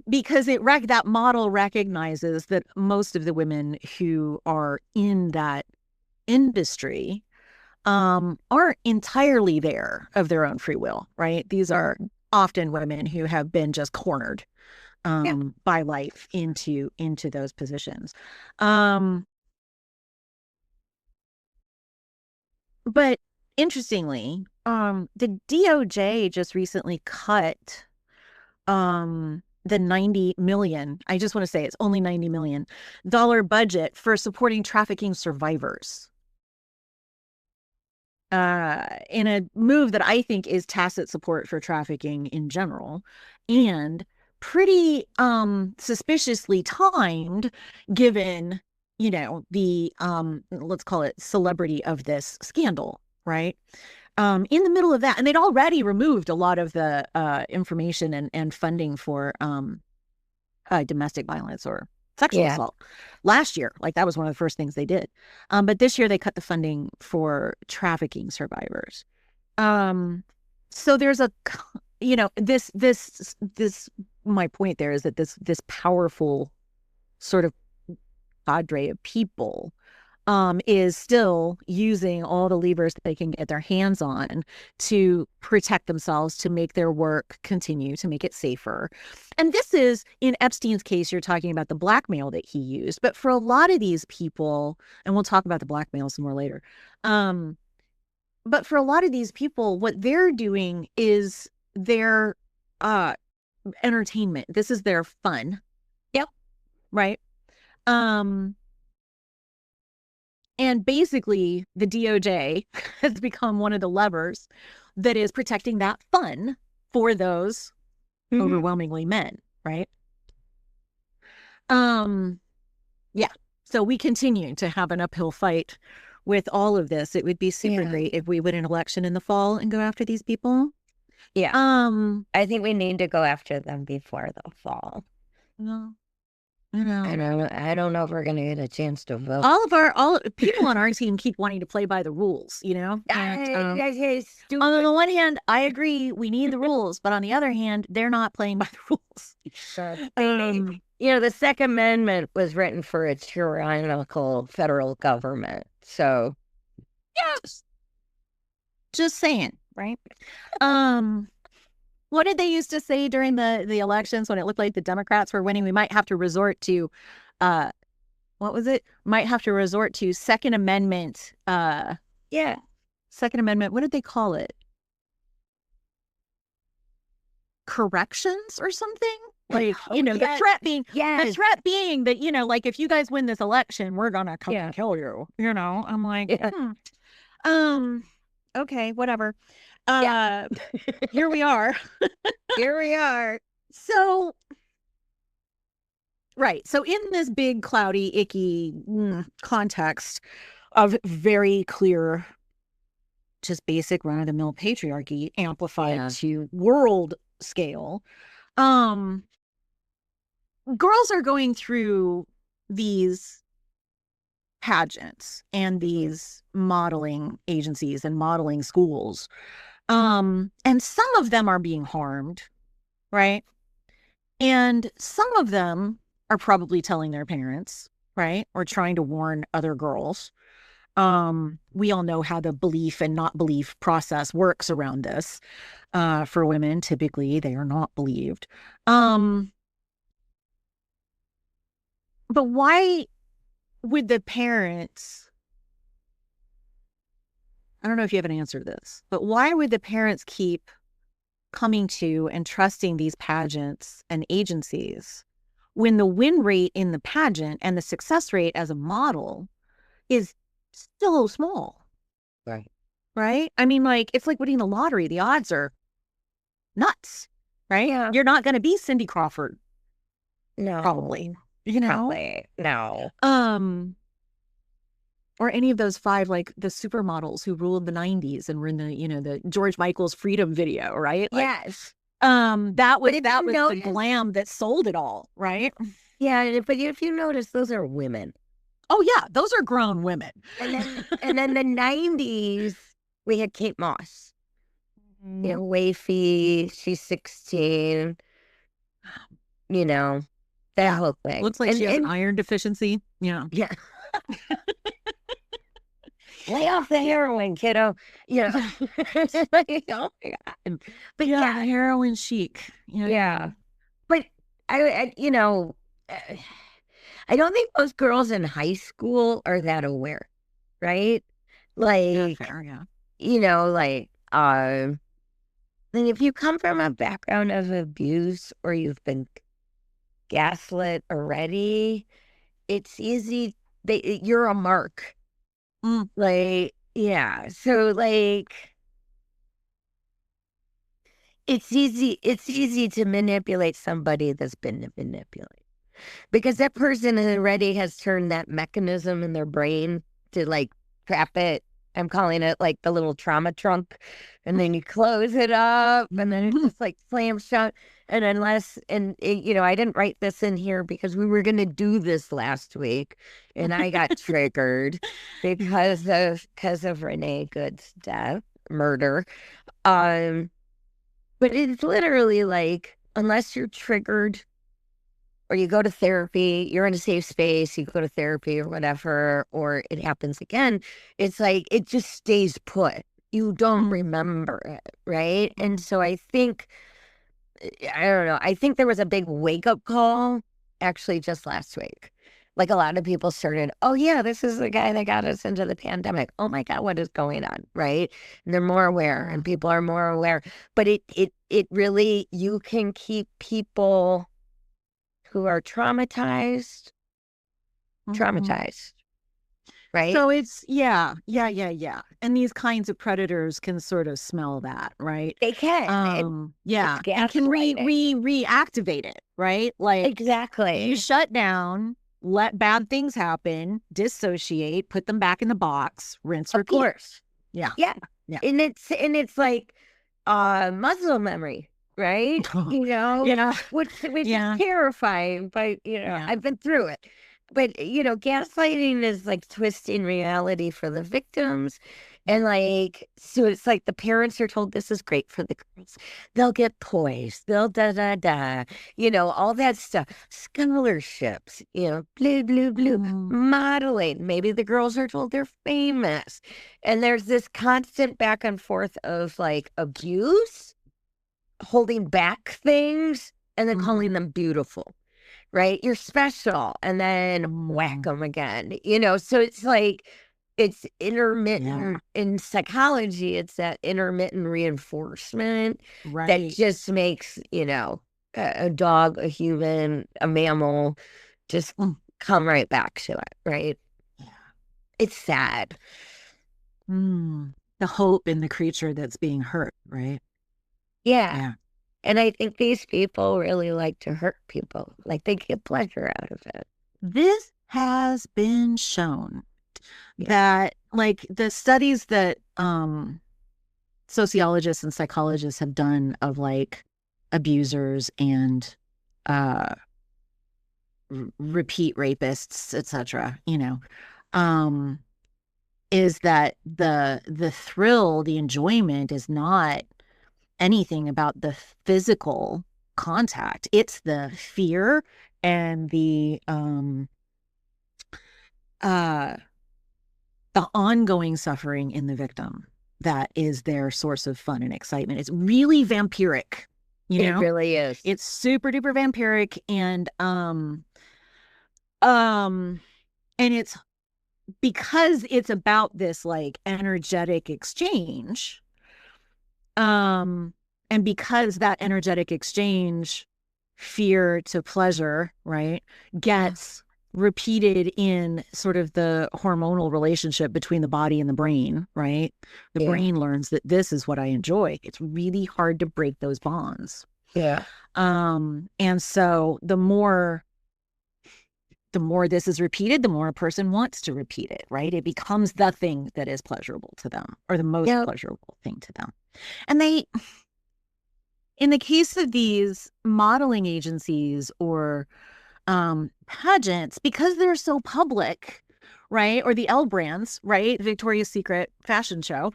S2: because that model recognizes that most of the women who are in that industry aren't entirely there of their own free will, right? These are often women who have been just cornered by life into those positions. But interestingly, the DOJ just recently cut the $90 million, I just want to say it's only $90 million budget for supporting trafficking survivors. In a move that I think is tacit support for trafficking in general, and pretty suspiciously timed, given, you know, the let's call it celebrity of this scandal, right? In the middle of that, and they'd already removed a lot of the information and funding for domestic violence or sexual assault last year. Like, that was one of the first things they did. But this year they cut the funding for trafficking survivors. So there's a, you know, this my point there is that this powerful sort of cadre of people is still using all the levers that they can get their hands on to protect themselves, to make their work continue, to make it safer. And this is, in Epstein's case, you're talking about the blackmail that he used. But for a lot of these people, and we'll talk about the blackmail some more later, but for a lot of these people, what they're doing is they're entertainment. This is their fun.
S3: Yep.
S2: Right. And basically the DOJ has become one of the levers that is protecting that fun for those overwhelmingly men, right? Yeah. So we continue to have an uphill fight with all of this. It would be super great if we win an election in the fall and go after these people.
S3: Yeah. I think we need to go after them before the fall.
S2: No. I
S3: don't know if we're gonna get a chance to vote.
S2: All people on our team keep wanting to play by the rules, you know. And, on the one hand, I agree we need the rules, but on the other hand, they're not playing by the rules.
S3: Sure. The Second Amendment was written for a tyrannical federal government, so
S2: just saying, right? What did they used to say during the elections when it looked like the Democrats were winning? We might have to resort to, what was it? Might have to resort to Second Amendment. Second Amendment. What did they call it? Corrections or something? Like, the threat being, the threat being that, like if you guys win this election, we're gonna come and kill you. I'm like, okay, whatever. Here we are. So, right. So in this big, cloudy, icky context of very clear, just basic run-of-the-mill patriarchy amplified to world scale, girls are going through these pageants and these modeling agencies and modeling schools. And some of them are being harmed, right? And some of them are probably telling their parents, right? Or trying to warn other girls. We all know how the belief and not belief process works around this. For women, typically, they are not believed. But why would the parents... I don't know if you have an answer to this, but why would the parents keep coming to and trusting these pageants and agencies when the win rate in the pageant and the success rate as a model is so small? Right? I mean, like, it's like winning the lottery. The odds are nuts, right?
S3: Yeah.
S2: You're not going to be Cindy Crawford.
S3: No.
S2: Probably.
S3: Probably. No.
S2: Or any of those five, like the supermodels who ruled the 90s and were in the, the George Michael's Freedom video, right? Like,
S3: yes.
S2: That was the glam that sold it all, right?
S3: Yeah, but if you notice, those are women.
S2: Oh yeah, those are grown women.
S3: And then the 90s, we had Kate Moss. Wafy, she's 16. That whole thing.
S2: Looks like she has an iron deficiency. Yeah.
S3: Lay off the heroin, kiddo. Oh my God. But
S2: heroin chic.
S3: But I don't think most girls in high school are that aware, right? Like,
S2: fair,
S3: and if you come from a background of abuse or you've been gaslit already, it's easy. You're a mark. So it's easy to manipulate somebody that's been manipulated, because that person already has turned that mechanism in their brain to trap it. I'm calling it like the little trauma trunk, and then you close it up and then it just slams shut. And I didn't write this in here because we were going to do this last week and I got triggered because of Renee Good's murder. But it's literally unless you're triggered or you go to therapy, you're in a safe space, you go to therapy or whatever, or it happens again, it's it just stays put. You don't remember it, right? And so I think there was a big wake-up call actually just last week. Like a lot of people started, oh yeah, this is the guy that got us into the pandemic. Oh my God, what is going on? Right. And they're more aware and people are more aware. But it really, you can keep people who are traumatized, right?
S2: So it's yeah. And these kinds of predators can sort of smell that, right?
S3: They can.
S2: Yeah.
S3: It's
S2: And can
S3: gaslighting.
S2: reactivate it, right? Like
S3: Exactly.
S2: you shut down, let bad things happen, dissociate, put them back in the box, rinse,
S3: Of
S2: repeat.
S3: course.
S2: Yeah.
S3: Yeah.
S2: Yeah.
S3: And it's like muscle memory, right? You know,
S2: Yeah.
S3: which
S2: Yeah.
S3: is terrifying, but
S2: Yeah.
S3: I've been through it. But gaslighting is like twisting reality for the victims. And like, so it's like the parents are told this is great for the girls. They'll get poised, they'll da da da, all that stuff. Scholarships, blue, blue, blue, modeling. Maybe the girls are told they're famous. And there's this constant back and forth of like abuse, holding back things, and then calling them beautiful, right? You're special, and then whack them again, So it's like, it's intermittent in psychology. It's that intermittent reinforcement that just makes, a dog, a human, a mammal just come right back to it, right?
S2: Yeah.
S3: It's sad.
S2: The hope in the creature that's being hurt, right?
S3: Yeah. And I think these people really like to hurt people. Like they get pleasure out of it.
S2: This has been shown that like the studies that sociologists and psychologists have done of like abusers and repeat rapists, etc., is that the thrill, the enjoyment is not anything about the physical contact. It's the fear and the ongoing suffering in the victim that is their source of fun and excitement. It's really vampiric,
S3: It really is.
S2: It's super duper vampiric, and it's because it's about this like energetic exchange, and because that energetic exchange, fear to pleasure, right, gets repeated in sort of the hormonal relationship between the body and the brain, right? The brain learns that this is what I enjoy. It's really hard to break those bonds.
S3: Yeah.
S2: And so the more this is repeated, the more a person wants to repeat it, right? It becomes the thing that is pleasurable to them, or the most pleasurable thing to them. And in the case of these modeling agencies or pageants, because they're so public, right? Or the L brands, right? Victoria's Secret fashion show,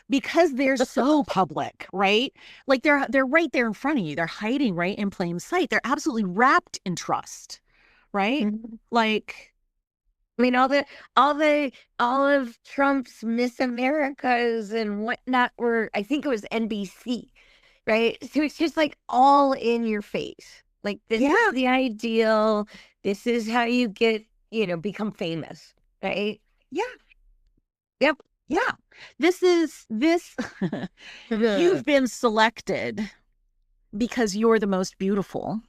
S2: because they're so public, right? Like they're right there in front of you. They're hiding right in plain sight. They're absolutely wrapped in trust, right? Like,
S3: I mean, all of Trump's Miss Americas and whatnot were, I think it was NBC, right? So it's just like all in your face. Like this is the ideal. This is how you get, become famous, right?
S2: Yeah.
S3: Yep.
S2: Yeah. This you've been selected because you're the most beautiful.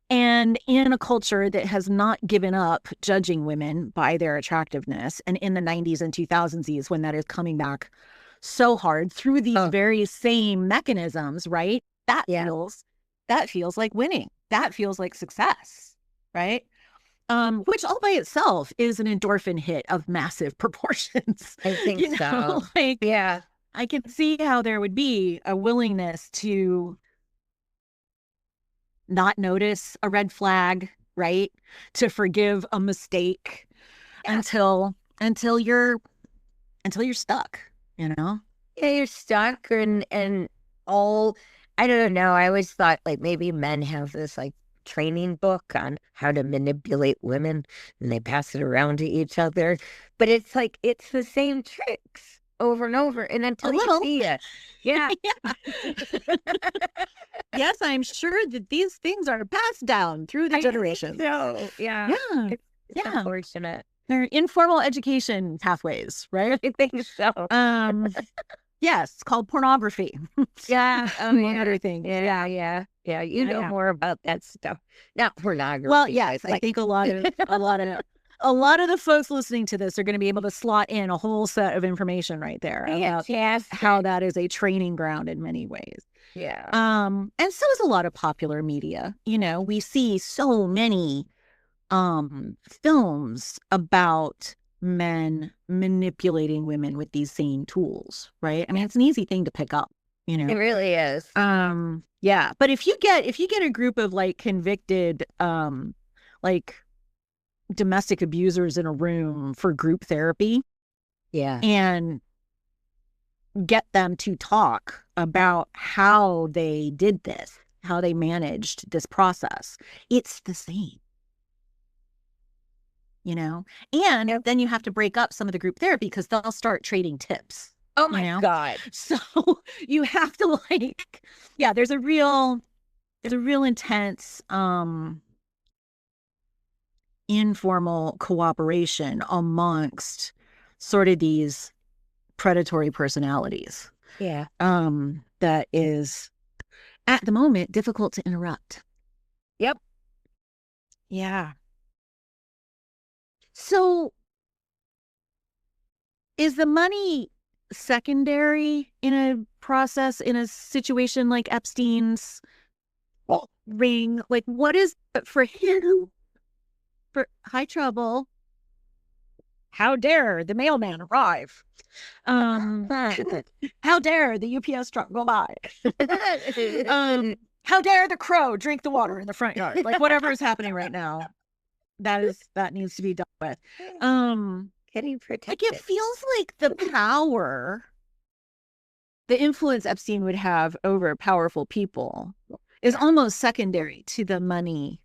S2: And in a culture that has not given up judging women by their attractiveness, and in the 90s and 2000s, when that is coming back so hard through these very same mechanisms, right? That feels like winning. That feels like success, right? Which all by itself is an endorphin hit of massive proportions.
S3: I think so.
S2: Like, I can see how there would be a willingness to not notice a red flag, right? To forgive a mistake until you're stuck,
S3: Yeah, you're stuck and all, I don't know. I always thought like maybe men have this like training book on how to manipulate women and they pass it around to each other. But it's like, it's the same tricks, over and over, and until you see it. Yeah.
S2: Yes, I'm sure that these things are passed down through the generations.
S3: So, yeah.
S2: Yeah.
S3: It's unfortunate.
S2: They're informal education pathways, right?
S3: I think so.
S2: Yes, it's called pornography.
S3: Yeah.
S2: Among other things.
S3: Yeah. You know more about that stuff. Not pornography.
S2: Well, yes, I think a lot of the folks listening to this are going to be able to slot in a whole set of information right there about how that is a training ground in many ways.
S3: Yeah.
S2: And so is a lot of popular media. You know, we see so many films about men manipulating women with these same tools, right? I mean, it's an easy thing to pick up, you know.
S3: It really is.
S2: Yeah, but if you get a group of like convicted like domestic abusers in a room for group therapy, and get them to talk about how they did this, how they managed this process, it's the same. You know, and then you have to break up some of the group therapy because they'll start trading tips.
S3: Oh my God.
S2: So you have to like, there's a real intense informal cooperation amongst sort of these predatory personalities.
S3: Yeah.
S2: That is at the moment difficult to interrupt.
S3: Yep.
S2: Yeah. So is the money secondary in a process, in a situation like Epstein's ring? Like, what is for him? For high trouble. How dare the mailman arrive? How dare the UPS truck go by? How dare the crow drink the water in the front yard? Like, whatever is happening right now, that needs to be dealt with.
S3: Getting protected.
S2: Like, it feels like the power, the influence Epstein would have over powerful people is almost secondary to the money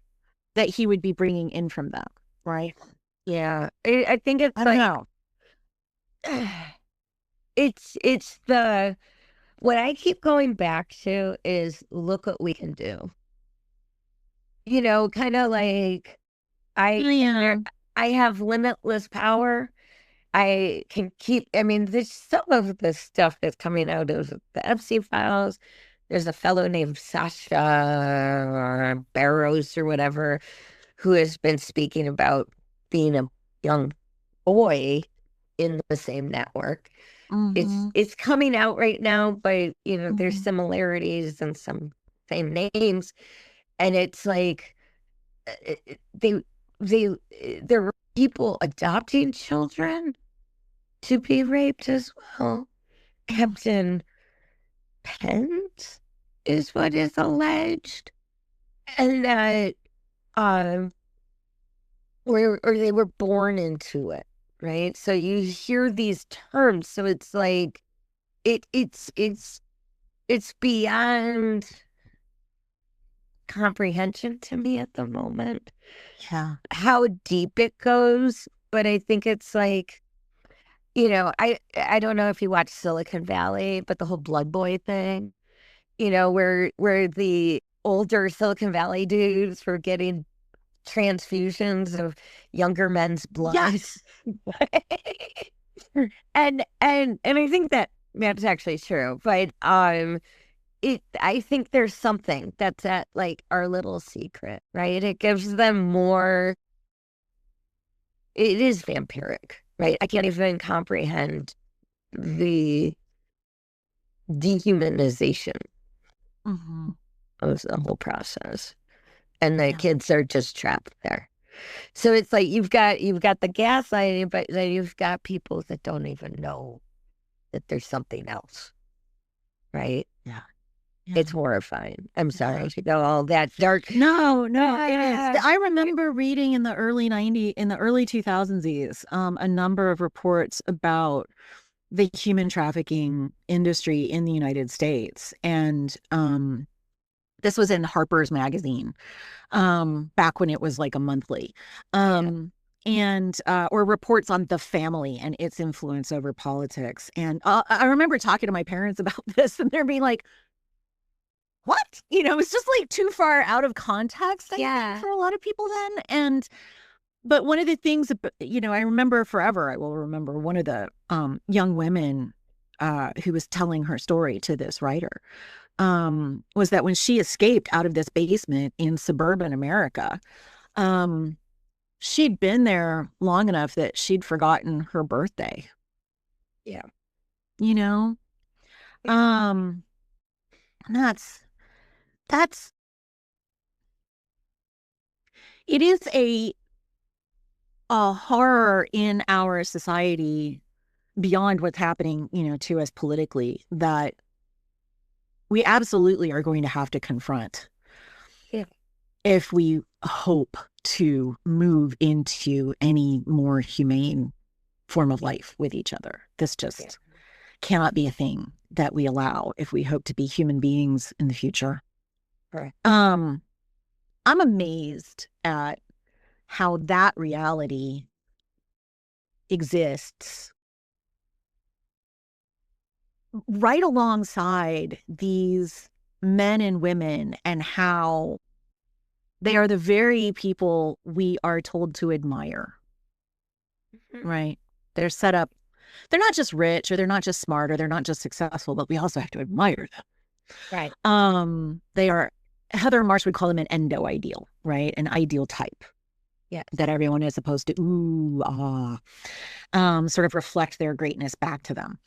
S2: that he would be bringing in from them, right?
S3: Yeah, I think it's
S2: I don't know.
S3: It's the, what I keep going back to is, look what we can do. You know, kind of like I have limitless power. I can keep, I mean, there's some of the stuff that's coming out of the Epstein files. There's a fellow named Sasha Barrows or whatever, who has been speaking about being a young boy in the same network. It's coming out right now, but you know, there's similarities and some same names, and it's like there are people adopting children to be raped as well, kept in pens is what is alleged, and that or they were born into it, right? So you hear these terms, so it's like it's beyond comprehension to me at the moment.
S2: Yeah,
S3: how deep it goes, but I think it's like, you know, I don't know if you watch Silicon Valley, but the whole Blood Boy thing, you know, where the older Silicon Valley dudes were getting transfusions of younger men's blood.
S2: Yes.
S3: and I think that that's actually true, but I think there's something that's at like our little secret, right? It gives them more. It is vampiric, right? I can't even comprehend the dehumanization of the whole process, and the kids are just trapped there. So it's like you've got the gaslighting, but then you've got people that don't even know that there's something else, right?
S2: Yeah.
S3: It's horrifying. I'm sorry to go all that dark.
S2: No, it is. I remember reading in the early 2000s, a number of reports about the human trafficking industry in the United States. And this was in Harper's Magazine, back when it was like a monthly. And and or reports on the family and its influence over politics. And I remember talking to my parents about this, and they're being like, what? It's just like too far out of context, I think, for a lot of people then. But one of the things, I remember forever, I will remember one of the young women who was telling her story to this writer was that when she escaped out of this basement in suburban America, she'd been there long enough that she'd forgotten her birthday.
S3: Yeah.
S2: And that's it is a horror in our society beyond what's happening, to us politically, that we absolutely are going to have to confront if we hope to move into any more humane form of life with each other. This just cannot be a thing that we allow if we hope to be human beings in the future.
S3: Right.
S2: I'm amazed at how that reality exists right alongside these men and women, and how they are the very people we are told to admire. Right? They're set up. They're not just rich, or they're not just smart, or they're not just successful, but we also have to admire them.
S3: Right.
S2: They are, Heather Marsh would call them an endo ideal, right? An ideal type.
S3: Yeah.
S2: That everyone is supposed to, sort of reflect their greatness back to them.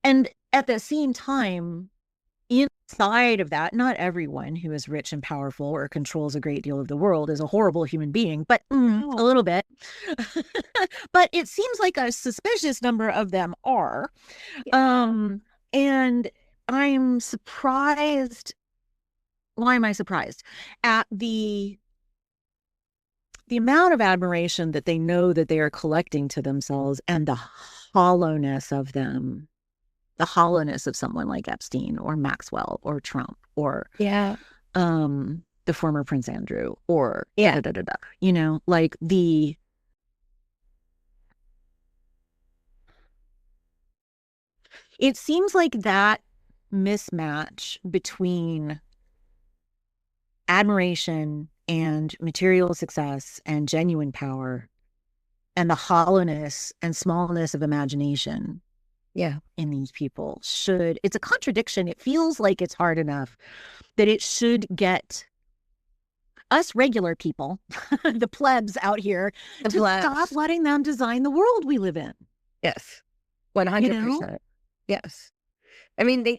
S2: And at the same time, inside of that, not everyone who is rich and powerful or controls a great deal of the world is a horrible human being, but a little bit. But it seems like a suspicious number of them are. And I'm surprised. Why am I surprised? At the amount of admiration that they know that they are collecting to themselves, and the hollowness of them. The hollowness of someone like Epstein or Maxwell or Trump or the former Prince Andrew or like it seems like that mismatch between admiration and material success and genuine power and the hollowness and smallness of imagination in these people it's a contradiction. It feels like it's hard enough that it should get us regular people, the plebs out here, stop letting them design the world we live in.
S3: Yes. 100%. Yes. I mean,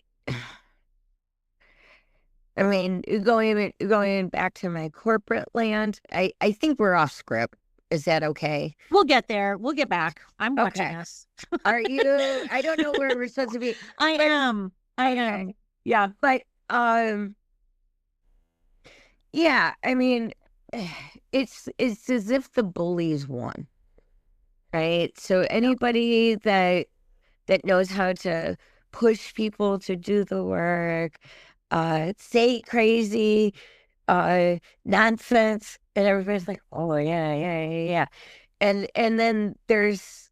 S3: going back to my corporate land, I think we're off script. Is that okay?
S2: We'll get there. We'll get back. I'm watching us.
S3: Are you? I don't know where we're supposed to be.
S2: I am. Yeah.
S3: But, yeah, I mean, it's as if the bullies won, right? So anybody that knows how to push people to do the work, say crazy, nonsense, and everybody's like, oh yeah. And then there's,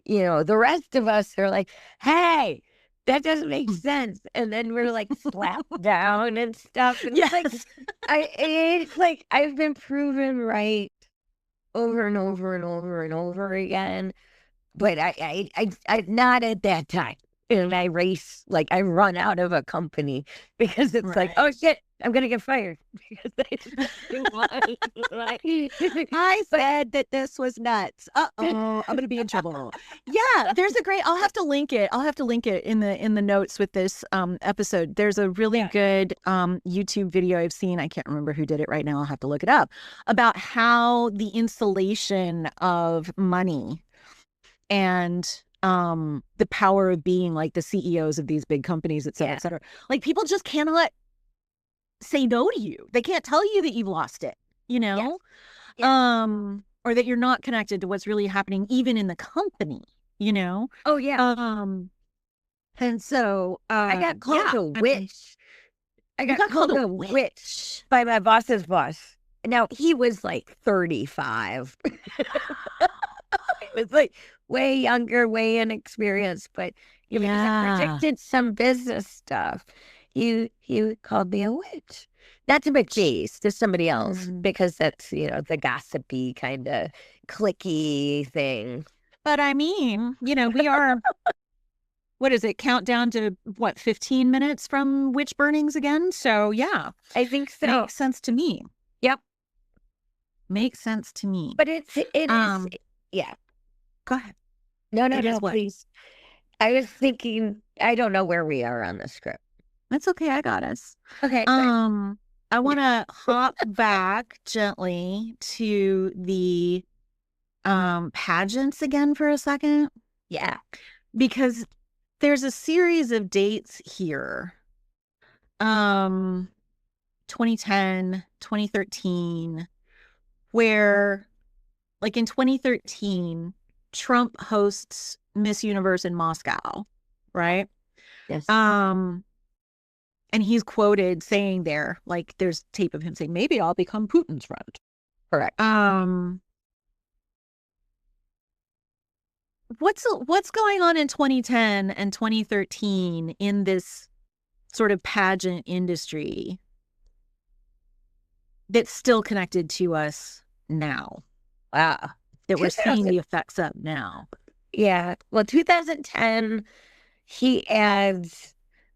S3: the rest of us are like, hey, that doesn't make sense. And then we're like slapped down and stuff. And it's like I've been proven right over and over and over and over again. But I not at that time. And I race, like I run out of a company because it's like, oh shit, I'm gonna get fired because
S2: I said that this was nuts. I'm gonna be in trouble. Yeah, there's a great. I'll have to link it in the notes with this episode. There's a really good YouTube video I've seen. I can't remember who did it right now. I'll have to look it up, about how the insulation of money and the power of being like the CEOs of these big companies, et cetera, et cetera. Like people just cannot say no to you. They can't tell you that you've lost it, or that you're not connected to what's really happening even in the company,
S3: Oh yeah.
S2: And so
S3: I got called a witch. I got called a witch by my boss's boss. Now, he was like 35. It was like way younger, way inexperienced, but he predicted some business stuff. He called me a witch. Not to McGee's, to somebody else, because that's, the gossipy kind of clicky thing.
S2: But I mean, we are, what is it, countdown to 15 minutes from witch burnings again? So yeah.
S3: I think so.
S2: Makes sense to me.
S3: Yep.
S2: Makes sense to me.
S3: But it is, yeah.
S2: Go ahead.
S3: No, please. I was thinking, I don't know where we are on the script.
S2: That's okay. I got us.
S3: Okay.
S2: I want to hop back gently to the pageants again for a second.
S3: Yeah.
S2: Because there's a series of dates here. 2010, 2013, where, like, in 2013, Trump hosts Miss Universe in Moscow, right?
S3: Yes.
S2: And he's quoted saying there, like, there's tape of him saying, maybe I'll become Putin's friend.
S3: Correct.
S2: What's going on in 2010 and 2013 in this sort of pageant industry that's still connected to us now?
S3: Wow.
S2: That we're seeing the effects of now.
S3: Yeah. Well, 2010, he adds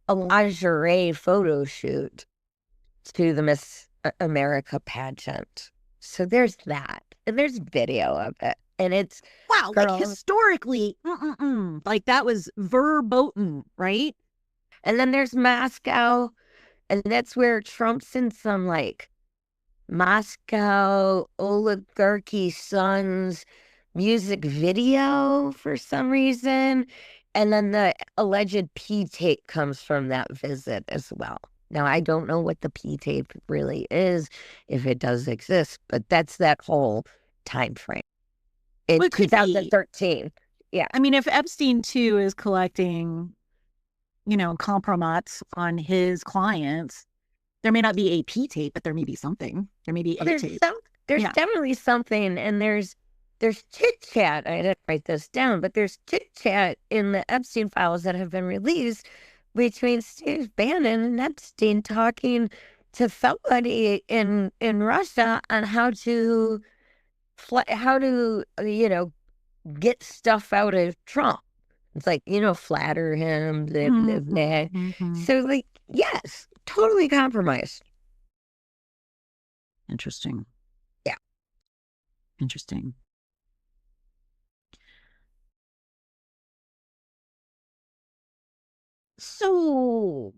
S3: a lingerie photo shoot to the Miss America pageant. So there's that. And there's video of it. And it's,
S2: wow, like historically, like that was verboten, right?
S3: And then there's Moscow. And that's where Trump's in some like Moscow oligarchy sons music video for some reason. And then the alleged P tape comes from that visit as well. Now, I don't know what the P tape really is, if it does exist, but that's that whole time frame. In 2013. Yeah.
S2: I mean, if Epstein, too, is collecting, compromise on his clients, there may not be a P tape, but there may be something. There may be a tape.
S3: There's definitely something, and there's chit chat. I didn't write this down, but there's chit chat in the Epstein files that have been released between Steve Bannon and Epstein talking to somebody in Russia on how to get stuff out of Trump. It's like, flatter him. So, like, yes, totally compromised.
S2: Interesting.
S3: Yeah.
S2: Interesting. So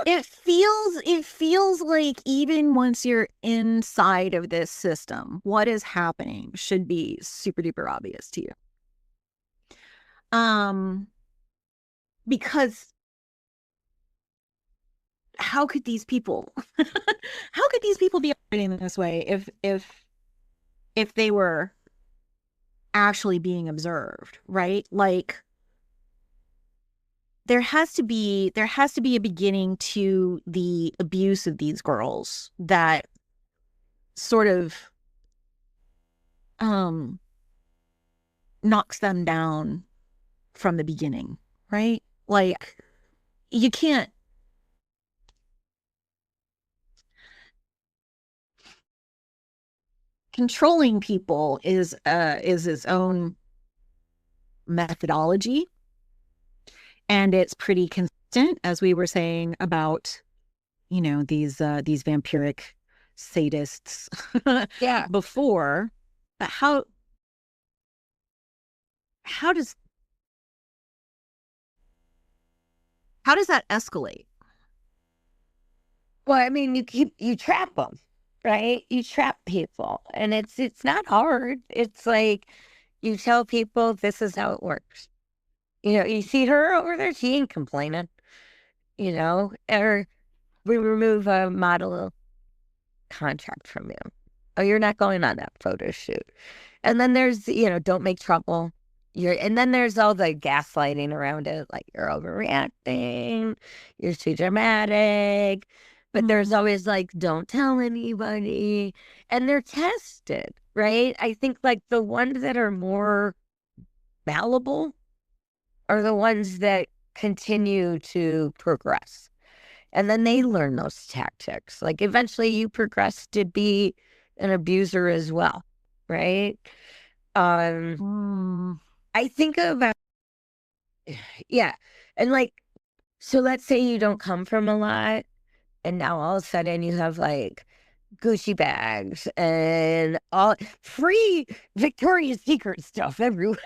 S2: it feels like even once you're inside of this system, what is happening should be super duper obvious to you. Because how could these people be operating this way if they were actually being observed, right? Like, there has to be a beginning to the abuse of these girls that sort of knocks them down from the beginning, right? Like, you can't controlling people is its own methodology, and it's pretty consistent, as we were saying about these vampiric sadists before. But how does that escalate?
S3: Well, I mean, you trap them, right? You trap people, and it's not hard. It's like you tell people this is how it works. You see her over there, she ain't complaining. Or we remove a model contract from you. Oh, you're not going on that photo shoot. And then there's, don't make trouble. And then there's all the gaslighting around it, like you're overreacting, you're too dramatic, but there's always like, don't tell anybody. And they're tested, right? I think like the ones that are more malleable are the ones that continue to progress. And then they learn those tactics. Like eventually you progress to be an abuser as well, right? I think about, yeah. And like, so let's say you don't come from a lot, and now all of a sudden you have like Gucci bags and all free Victoria's Secret stuff everywhere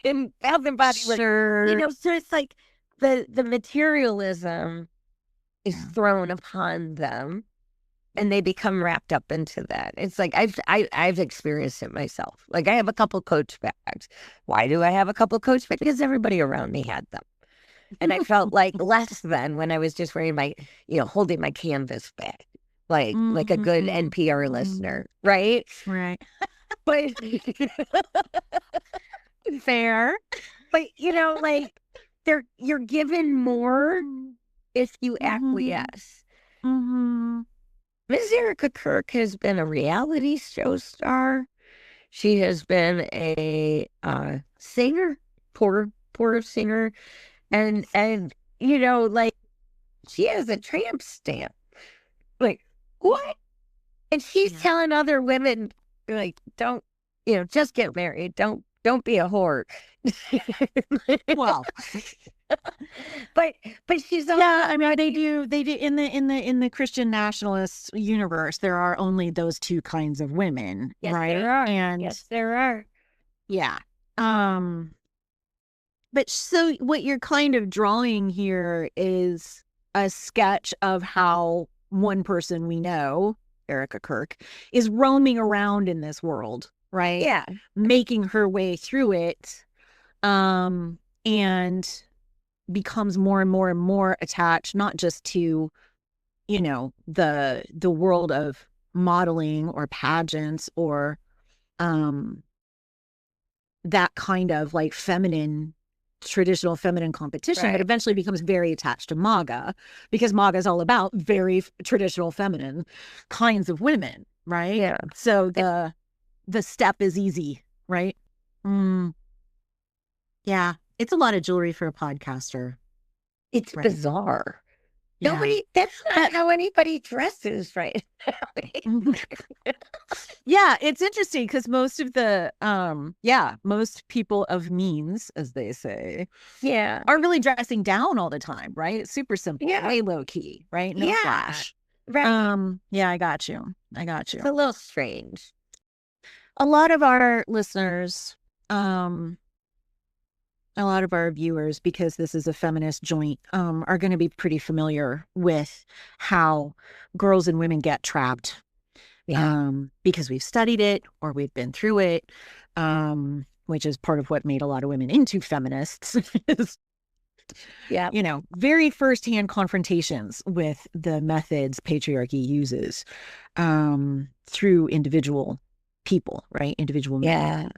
S3: and Bath and Body Works.
S1: Sure.
S3: You know, so it's like the materialism is thrown upon them, and they become wrapped up into that. It's like I've experienced it myself. Like I have a couple Coach bags. Why do I have a couple Coach bags? Because everybody around me had them. And I felt like less than when I was just wearing my, holding my canvas bag, like a good NPR listener, right?
S2: Right.
S3: But
S2: Fair.
S3: But like you're given more if you acquiesce. Miss Erica Kirk has been a reality show star. She has been a singer, poor singer, and like she has a tramp stamp. Like what? And she's telling other women, like, don't, just get married. Don't be a whore.
S2: Well,
S3: but she's also,
S2: I mean, they do in the Christian nationalist universe, there are only those two kinds of women,
S3: yes,
S2: right?
S3: there are.
S2: And
S3: yes, there are.
S2: Yeah. But so what you're kind of drawing here is a sketch of how one person we know, Erica Kirk, is roaming around in this world, right?
S3: Yeah.
S2: Making her way through it, and becomes more and more and more attached, not just to, the world of modeling or pageants or that kind of like traditional feminine competition, but eventually becomes very attached to MAGA, because MAGA is all about very traditional feminine kinds of women, right?
S3: Yeah.
S2: So the step is easy, right? Yeah. It's a lot of jewelry for a podcaster.
S3: It's bizarre.
S2: Yeah.
S3: That's not how anybody dresses right now.
S2: Yeah, it's interesting because most of the most people of means, as they say, are really dressing down all the time, right? It's super simple, way low key, right? No flash.
S3: Right.
S2: Yeah, I got you.
S3: It's a little strange.
S2: A lot of our listeners, a lot of our viewers, because this is a feminist joint, are going to be pretty familiar with how girls and women get trapped. Because we've studied it or we've been through it, which is part of what made a lot of women into feminists. Very firsthand confrontations with the methods patriarchy uses through individual people, right? Individual men.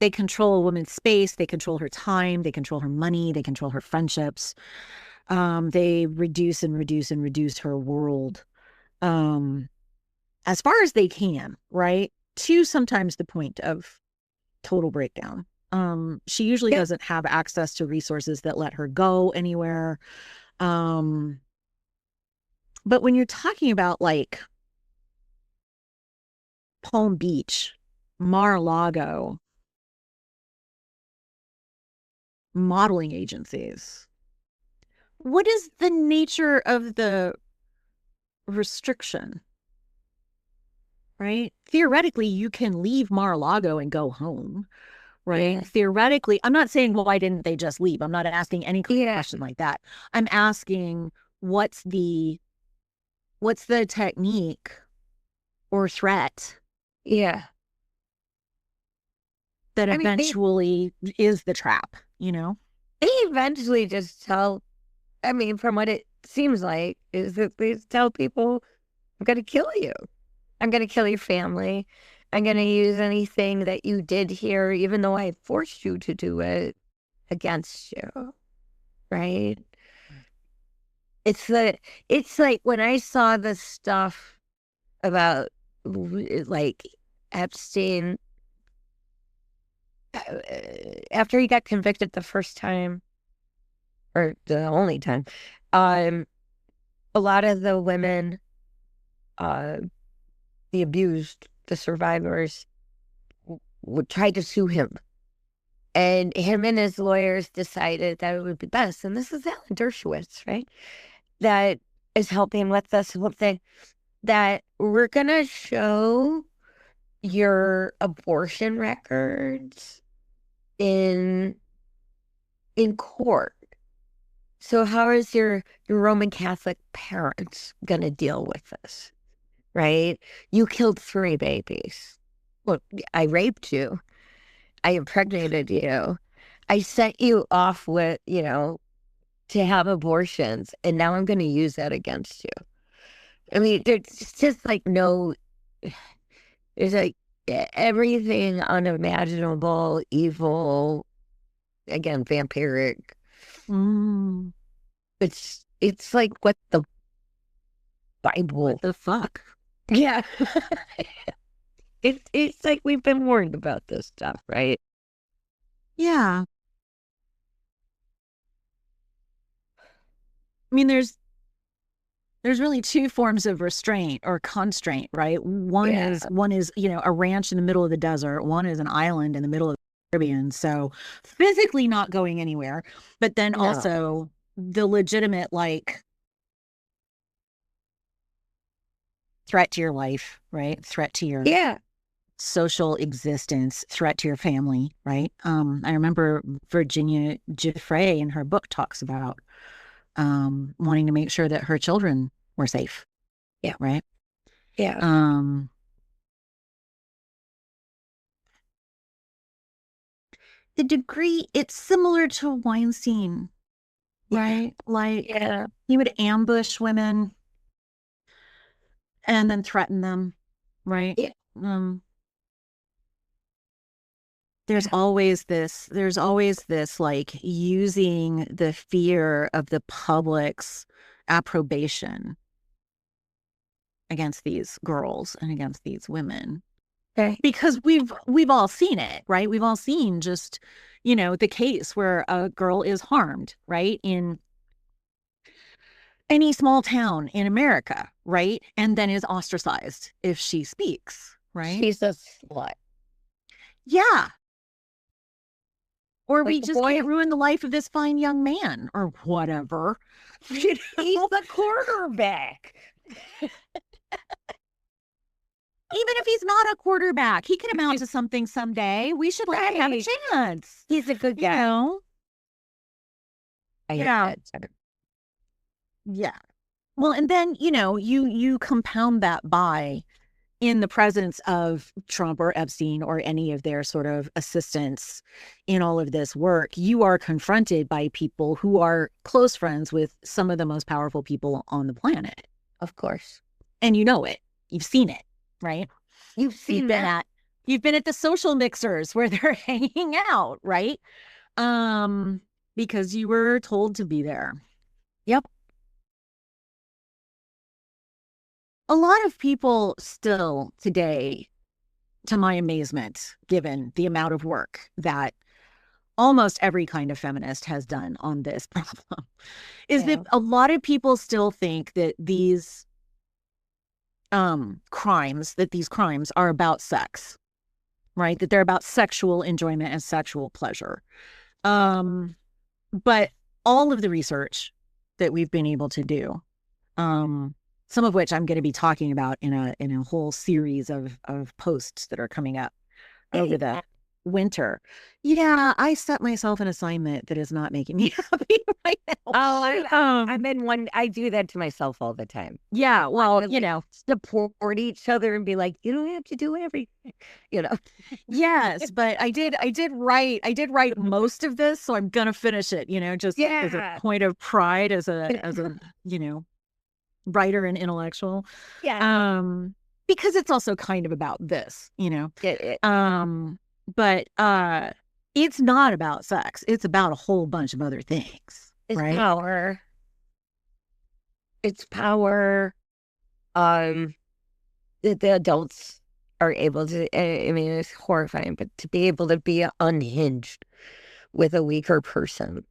S2: They control a woman's space. They control her time. They control her money. They control her friendships. They reduce and reduce and reduce her world as far as they can, right? To sometimes the point of total breakdown. She usually doesn't have access to resources that let her go anywhere. But when you're talking about like Palm Beach, Mar-a-Lago, modeling agencies, what is the nature of the restriction? Right? Theoretically, you can leave Mar-a-Lago and go home, right? Theoretically, I'm not saying, well, why didn't they just leave? I'm not asking any question like that. I'm asking, what's the technique or threat?
S3: Yeah.
S2: That eventually is the trap, They
S3: eventually just tell, from what it seems like, is that they tell people, I'm going to kill you. I'm going to kill your family. I'm going to use anything that you did here, even though I forced you to do it, against you. Right? It's like when I saw the stuff about like Epstein after he got convicted the first time or the only time, um, a lot of the women, uh, the abused, the survivors, would try to sue him. And him and his lawyers decided that it would be best. And this is Alan Dershowitz, right? That is helping with this whole thing. That we're going to show your abortion records in court. So how is your Roman Catholic parents going to deal with this, right? You killed 3 babies. Look, I raped you. I impregnated you. I sent you off with, to have abortions, and now I'm going to use that against you. I mean, there's just like there's like everything unimaginable, evil, again, vampiric.
S2: Mm.
S3: It's like what the Bible.
S2: What the fuck?
S3: Yeah. It's like we've been warned about this stuff, right?
S2: Yeah. I mean, there's really 2 forms of restraint or constraint, right? One is, a ranch in the middle of the desert. One is an island in the middle of the Caribbean. So physically not going anywhere, but then also the legitimate, like, threat to your life, right? Threat to your social existence, threat to your family, right? I remember Virginia Giuffre in her book talks about wanting to make sure that her children were safe.
S3: Yeah.
S2: Right.
S3: Yeah.
S2: The degree, it's similar to Weinstein, right? Like, he would ambush women and then threaten them, right?
S3: Yeah.
S2: There's always this like using the fear of the public's approbation against these girls and against these women.
S3: Okay.
S2: Because we've all seen it, right? We've all seen just, the case where a girl is harmed, right? In any small town in America, right? And then is ostracized if she speaks, right?
S3: She's a slut.
S2: Yeah. Or
S3: Like
S2: we just can't ruin the life of this fine young man or whatever.
S3: He's the quarterback.
S2: Even if he's not a quarterback, he can amount to something someday. We should let him have a chance.
S3: He's a good guy.
S2: Yeah. Well, and then, you compound that by, in the presence of Trump or Epstein or any of their sort of assistants in all of this work, you are confronted by people who are close friends with some of the most powerful people on the planet.
S3: Of course.
S2: And you know it. You've seen it, right?
S3: You've been at
S2: the social mixers where they're hanging out, right? Because you were told to be there.
S3: Yep.
S2: A lot of people still today, to my amazement, given the amount of work that almost every kind of feminist has done on this problem, is that a lot of people still think that these crimes are about sex, right? That they're about sexual enjoyment and sexual pleasure. But all of the research that we've been able to do, some of which I'm going to be talking about in a whole series of posts that are coming up over the winter. Yeah, I set myself an assignment that is not making me happy right now.
S3: Oh, I'm in one. I do that to myself all the time.
S2: Yeah, well,
S3: support each other and be like, you don't have to do everything,
S2: Yes, but I did write most of this, so I'm gonna finish it. Just as a point of pride, as a writer and intellectual.
S3: Yeah.
S2: Because it's also kind of about this, But it's not about sex. It's about a whole bunch of other things.
S3: It's
S2: right?
S3: power. it's power that the adults are able to, I mean, it's horrifying, but to be able to be unhinged with a weaker person,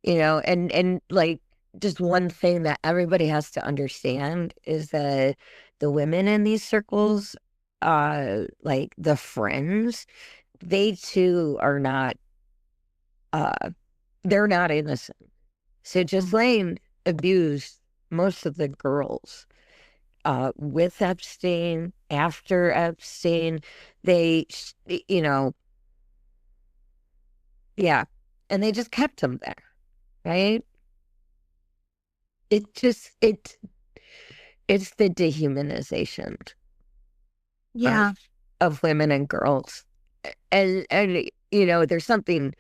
S3: and like just one thing that everybody has to understand is that the women in these circles, like the friends, they too are not, uh, they're not innocent. So Ghislaine abused most of the girls with Epstein, after Epstein. They, you know, yeah. And they just kept them there, right? It just, it's the dehumanization
S2: Yeah.
S3: of women and girls. And there's something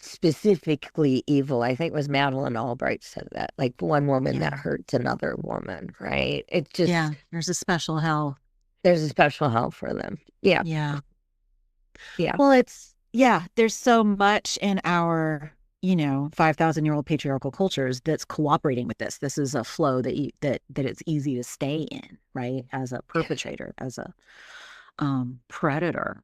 S3: specifically evil. I think it was Madeleine Albright said that, like one woman that hurts another woman, right? It just,
S2: Yeah. There's a special hell.
S3: there's a special hell for them. Yeah.
S2: Yeah.
S3: Yeah.
S2: Well, there's so much in our, 5,000-year-old patriarchal cultures that's cooperating with this. This is a flow that it's easy to stay in, right? As a perpetrator, as a predator.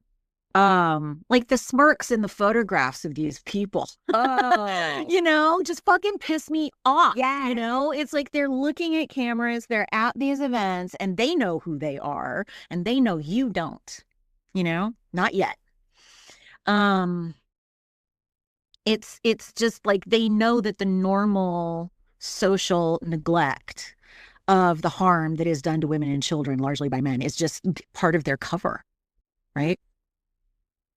S2: Like the smirks in the photographs of these people.
S3: Oh.
S2: Just fucking piss me off.
S3: Yeah.
S2: It's like they're looking at cameras, they're at these events, and they know who they are, and they know you don't. Not yet. It's just like they know that the normal social neglect of the harm that is done to women and children, largely by men, is just part of their cover, right?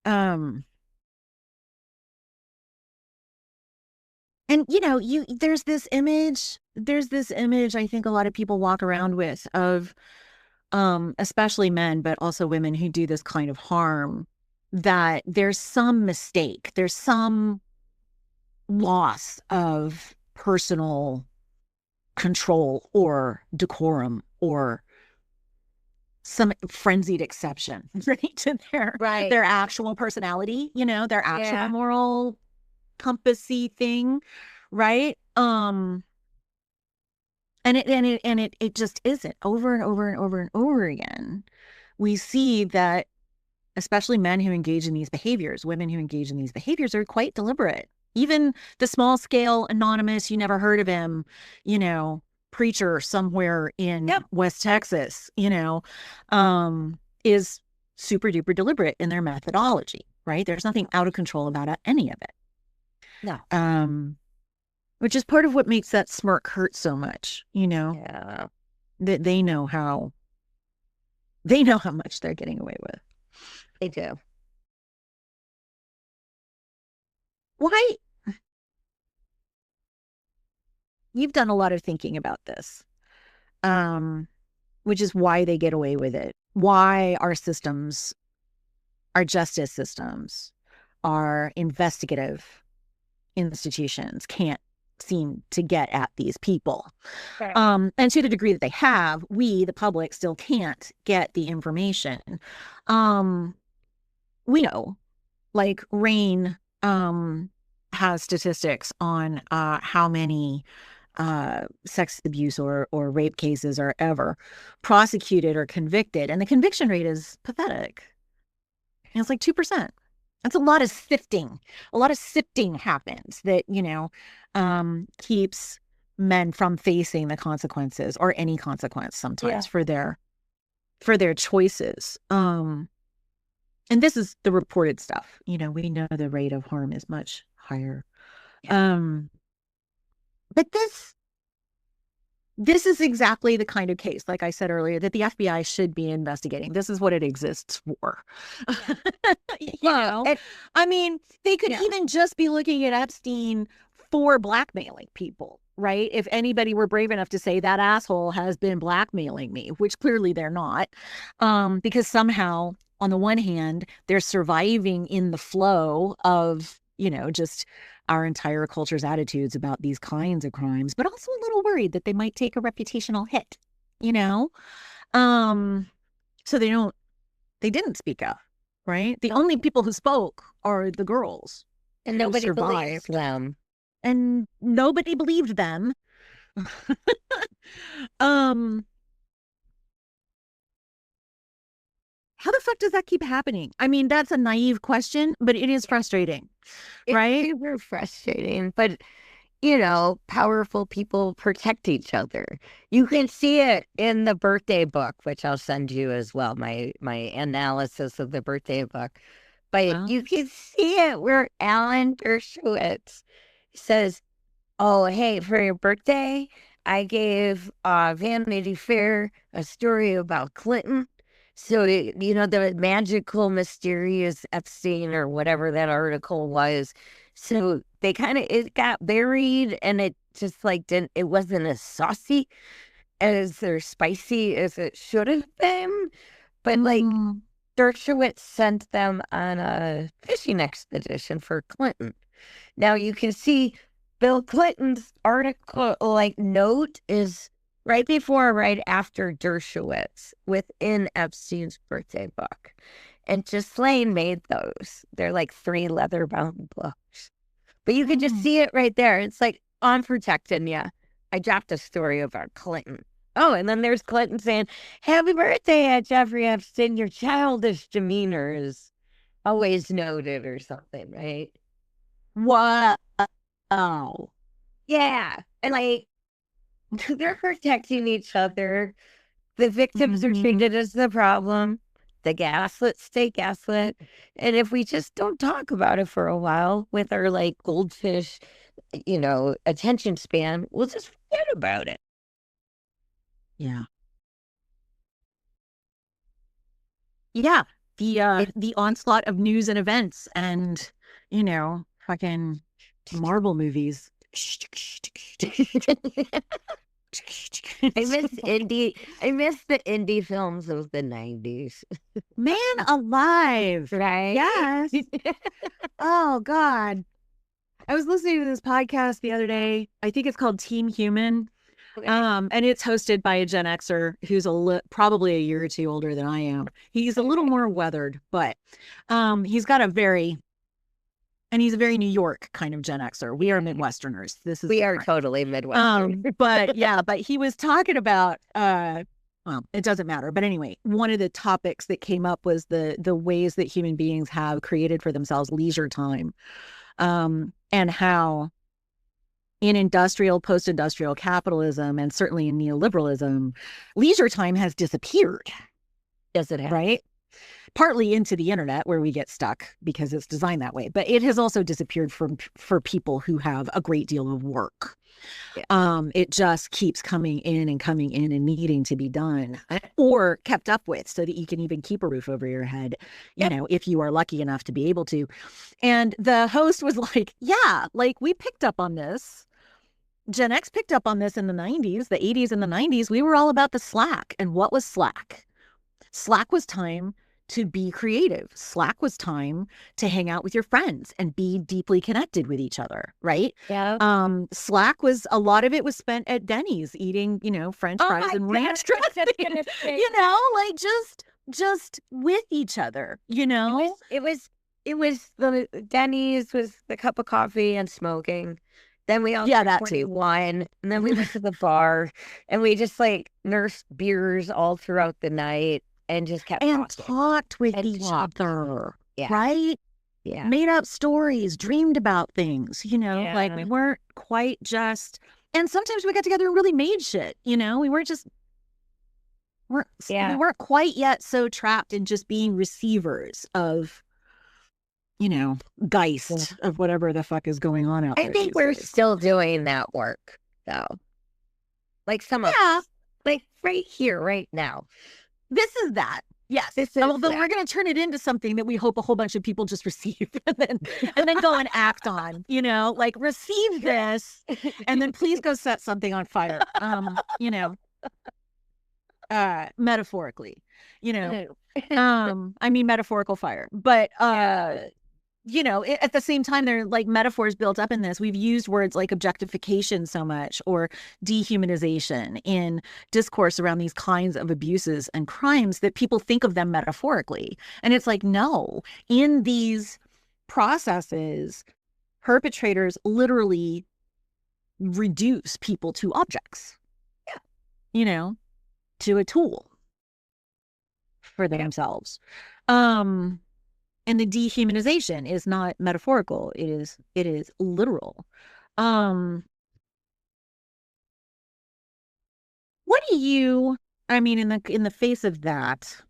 S2: And there's this image I think a lot of people walk around with of especially men, but also women who do this kind of harm, that there's some mistake, there's some loss of personal control or decorum or some frenzied exception, right, to their actual personality, their actual moral compassy thing, right? And it just isn't. Over and over and over and over again, we see that especially men who engage in these behaviors, women who engage in these behaviors, are quite deliberate. Even the small scale anonymous, you never heard of him, preacher somewhere in West Texas, is super duper deliberate in their methodology, right? There's nothing out of control about any of it.
S3: No.
S2: Which is part of what makes that smirk hurt so much,
S3: Yeah.
S2: that they know how much they're getting away with.
S3: They do.
S2: Why? You've done a lot of thinking about this, which is why they get away with it. Why our systems, our justice systems, our investigative institutions can't seem to get at these people.
S3: Right.
S2: And to the degree that they have, we, the public, still can't get the information. We know, like RAIN has statistics on how many sex abuse or rape cases are ever prosecuted or convicted, and the conviction rate is pathetic. It's like 2%. That's a lot of sifting. A lot of sifting happens that, keeps men from facing the consequences, or any consequence sometimes, for their choices. And this is the reported stuff. We know the rate of harm is much higher. But this is exactly the kind of case, like I said earlier, that the FBI should be investigating. This is what it exists for. I mean, they could even just be looking at Epstein for blackmailing people, right? If anybody were brave enough to say that asshole has been blackmailing me, which clearly they're not, because somehow, on the one hand, they're surviving in the flow of, just our entire culture's attitudes about these kinds of crimes, but also a little worried that they might take a reputational hit, so they didn't speak up, right? The only people who spoke are the girls,
S3: and nobody believed them.
S2: and nobody believed them. um, how the fuck does that keep happening? I mean, that's a naive question, but it is frustrating, right?
S3: It's super frustrating, but powerful people protect each other. You can see it in the birthday book, which I'll send you as well, my analysis of the birthday book. But
S2: Well,
S3: you can see it where Alan Dershowitz says, "Oh, hey, for your birthday, I gave Vanity Fair a story about Clinton. So, the magical, mysterious Epstein or whatever that article was. So it got buried and it just it wasn't as saucy or spicy as it should have been. But
S2: mm,
S3: Dershowitz sent them on a fishing expedition for Clinton. Now you can see Bill Clinton's article, note is right before, right after Dershowitz within Epstein's birthday book. And Ghislaine made those. They're like 3 leather-bound books. But you can just see it right there. It's like, I'm protecting you. I dropped a story about Clinton. Oh, and then there's Clinton saying, "Happy birthday, Jeffrey Epstein. Your childish demeanor is always noted," or something, right?
S2: wow.
S3: Yeah. And they're protecting each other. The victims are treated as the problem. The gaslit stay gaslit. And if we just don't talk about it for a while with our goldfish, attention span, we'll just forget about it.
S2: Yeah. Yeah. The onslaught of news and events and, fucking Marvel movies.
S3: I miss the indie films of the 90s.
S2: Man alive.
S3: Right?
S2: Yes. Oh God. I was listening to this podcast the other day. I think it's called Team Human.
S3: Okay.
S2: And it's hosted by a Gen Xer who's probably a year or two older than I am. He's a little more weathered, but he's a very New York kind of Gen Xer. We are Midwesterners.
S3: We are totally Midwestern.
S2: But he was talking about well, it doesn't matter. But anyway, one of the topics that came up was the ways that human beings have created for themselves leisure time. And how in post-industrial capitalism, and certainly in neoliberalism, leisure time has disappeared.
S3: Yes, it has.
S2: Right? Partly into the internet where we get stuck because it's designed that way. But it has also disappeared for people who have a great deal of work. Yeah. It just keeps coming in and needing to be done or kept up with so that you can even keep a roof over your head, if you are lucky enough to be able to. And the host was like, yeah, we picked up on this. Gen X picked up on this in the 90s, the 80s and the 90s. We were all about the slack. And what was slack? Slack was time to be creative. Slack was time to hang out with your friends and be deeply connected with each other, right?
S3: Yeah.
S2: Slack was, a lot of it was spent at Denny's eating, French fries and ranch dressing, just with each other,
S3: It was the Denny's was the cup of coffee and smoking. Then we all
S2: that too.
S3: wine, and then we went to the bar, and we just nursed beers all throughout the night. And just kept
S2: talked with each other, right? Yeah. Made up stories, dreamed about things, we weren't quite just, and sometimes we got together and really made shit, we weren't just, we weren't quite yet so trapped in just being receivers of, Geist of whatever the fuck is going on out there.
S3: I think we're still doing that work, though. Some of us, right here, right now.
S2: This is that. Yes. Although we're going to turn it into something that we hope a whole bunch of people just receive and then go and act on, receive this and then please go set something on fire. Metaphorically, I mean, metaphorical fire, but, at the same time, there are metaphors built up in this. We've used words like objectification so much or dehumanization in discourse around these kinds of abuses and crimes that people think of them metaphorically. And it's no, in these processes, perpetrators literally reduce people to objects.
S3: Yeah.
S2: You know, to a tool for themselves. And the dehumanization is not metaphorical. It is literal. What do you, I mean, in the face of that,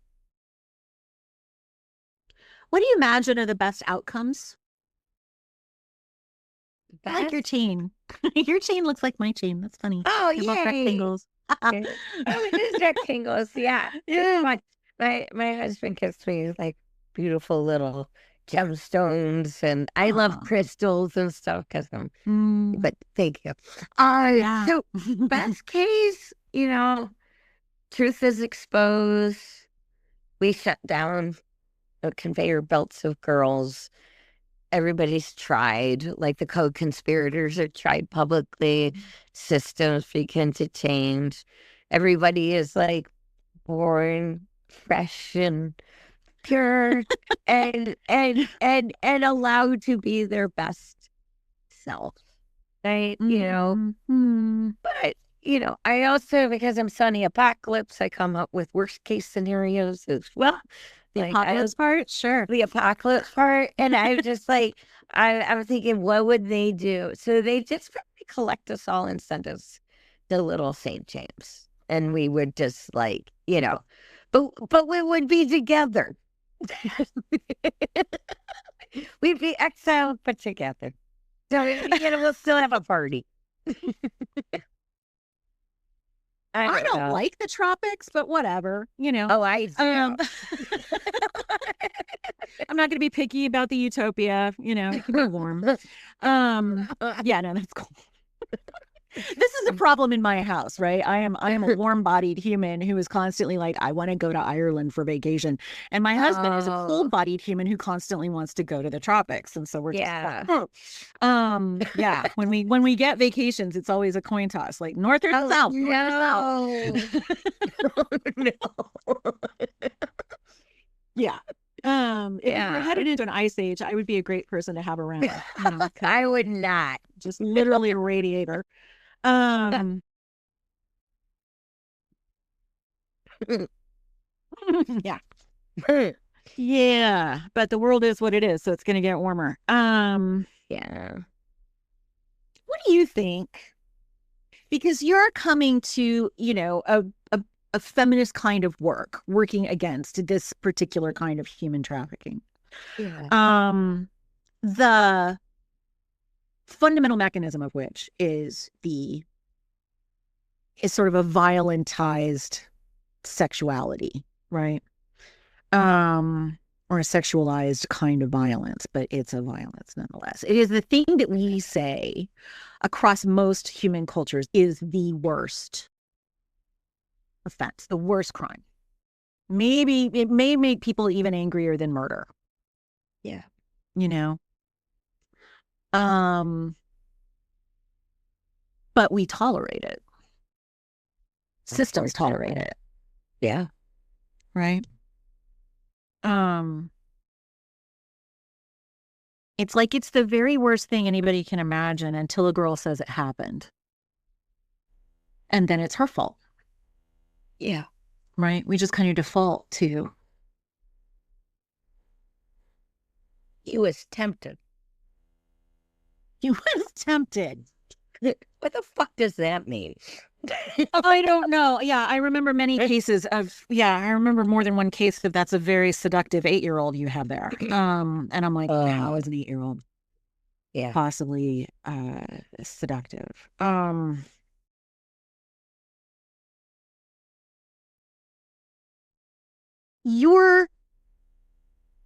S2: what do you imagine are the best outcomes? Like your chain. Your chain looks like my chain. That's funny.
S3: Oh,
S2: They're both rectangles.
S3: Oh, it is rectangles. Yeah.
S2: Yeah.
S3: My husband gets me like beautiful little gemstones, and I love crystals and stuff because but thank you.
S2: Yeah.
S3: So best case, truth is exposed. We shut down conveyor belts of girls. Everybody's tried, like the co-conspirators are tried publicly. Systems begin to change. Everybody is like born fresh and pure and allowed to be their best self. Right? But I also, because I'm Sunny Apocalypse, I come up with worst case scenarios as well.
S2: The apocalypse part? Sure.
S3: The apocalypse part. And I'm just like, I'm thinking, what would they do? So they just probably collect us all and send us to little St. James. And we would just like, but we would be together. We'd be exiled, but together. So, we'll still have a party.
S2: I don't like the tropics, but whatever,
S3: Oh, I do.
S2: I'm not going to be picky about the utopia, it can be warm. Yeah, no, that's cool. This is a problem in my house, right? I am a warm-bodied human who is constantly like, I want to go to Ireland for vacation. And my husband is a cold-bodied human who constantly wants to go to the tropics. And so we're just yeah. When we get vacations, it's always a coin toss, like north or south.
S3: No.
S2: No. Yeah. If we're headed into an ice age, I would be a great person to have around.
S3: I would not.
S2: Just literally a radiator. Yeah. Yeah. But the world is what it is, so it's gonna get warmer.
S3: Yeah.
S2: What do you think? Because you're coming to, a feminist kind of working against this particular kind of human trafficking.
S3: Yeah.
S2: The fundamental mechanism of which is sort of a violentized sexuality, right? Or a sexualized kind of violence, but it's a violence nonetheless. It is the thing that we say across most human cultures is the worst offense, the worst crime. Maybe it may make people even angrier than murder.
S3: Yeah.
S2: But we tolerate it. Systems tolerate it.
S3: Yeah.
S2: Right? It's like it's the very worst thing anybody can imagine until a girl says it happened. And then it's her fault.
S3: Yeah.
S2: Right? We just kind of default to.
S3: He was tempted.
S2: He was tempted.
S3: What the fuck does that mean?
S2: I don't know. Yeah, I remember many cases of, I remember more than one case of that's a very seductive 8-year-old you have there. And I'm like, how is an 8-year-old possibly seductive? You're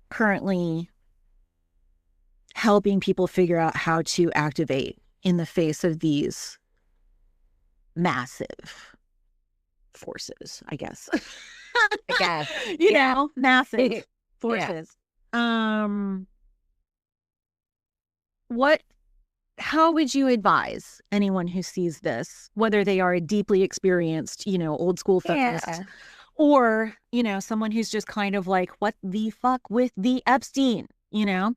S2: currently helping people figure out how to activate in the face of these massive forces, I guess. Massive forces. How would you advise anyone who sees this, whether they are a deeply experienced, old school feminist, or, someone who's just kind of like, what the fuck with the Epstein, and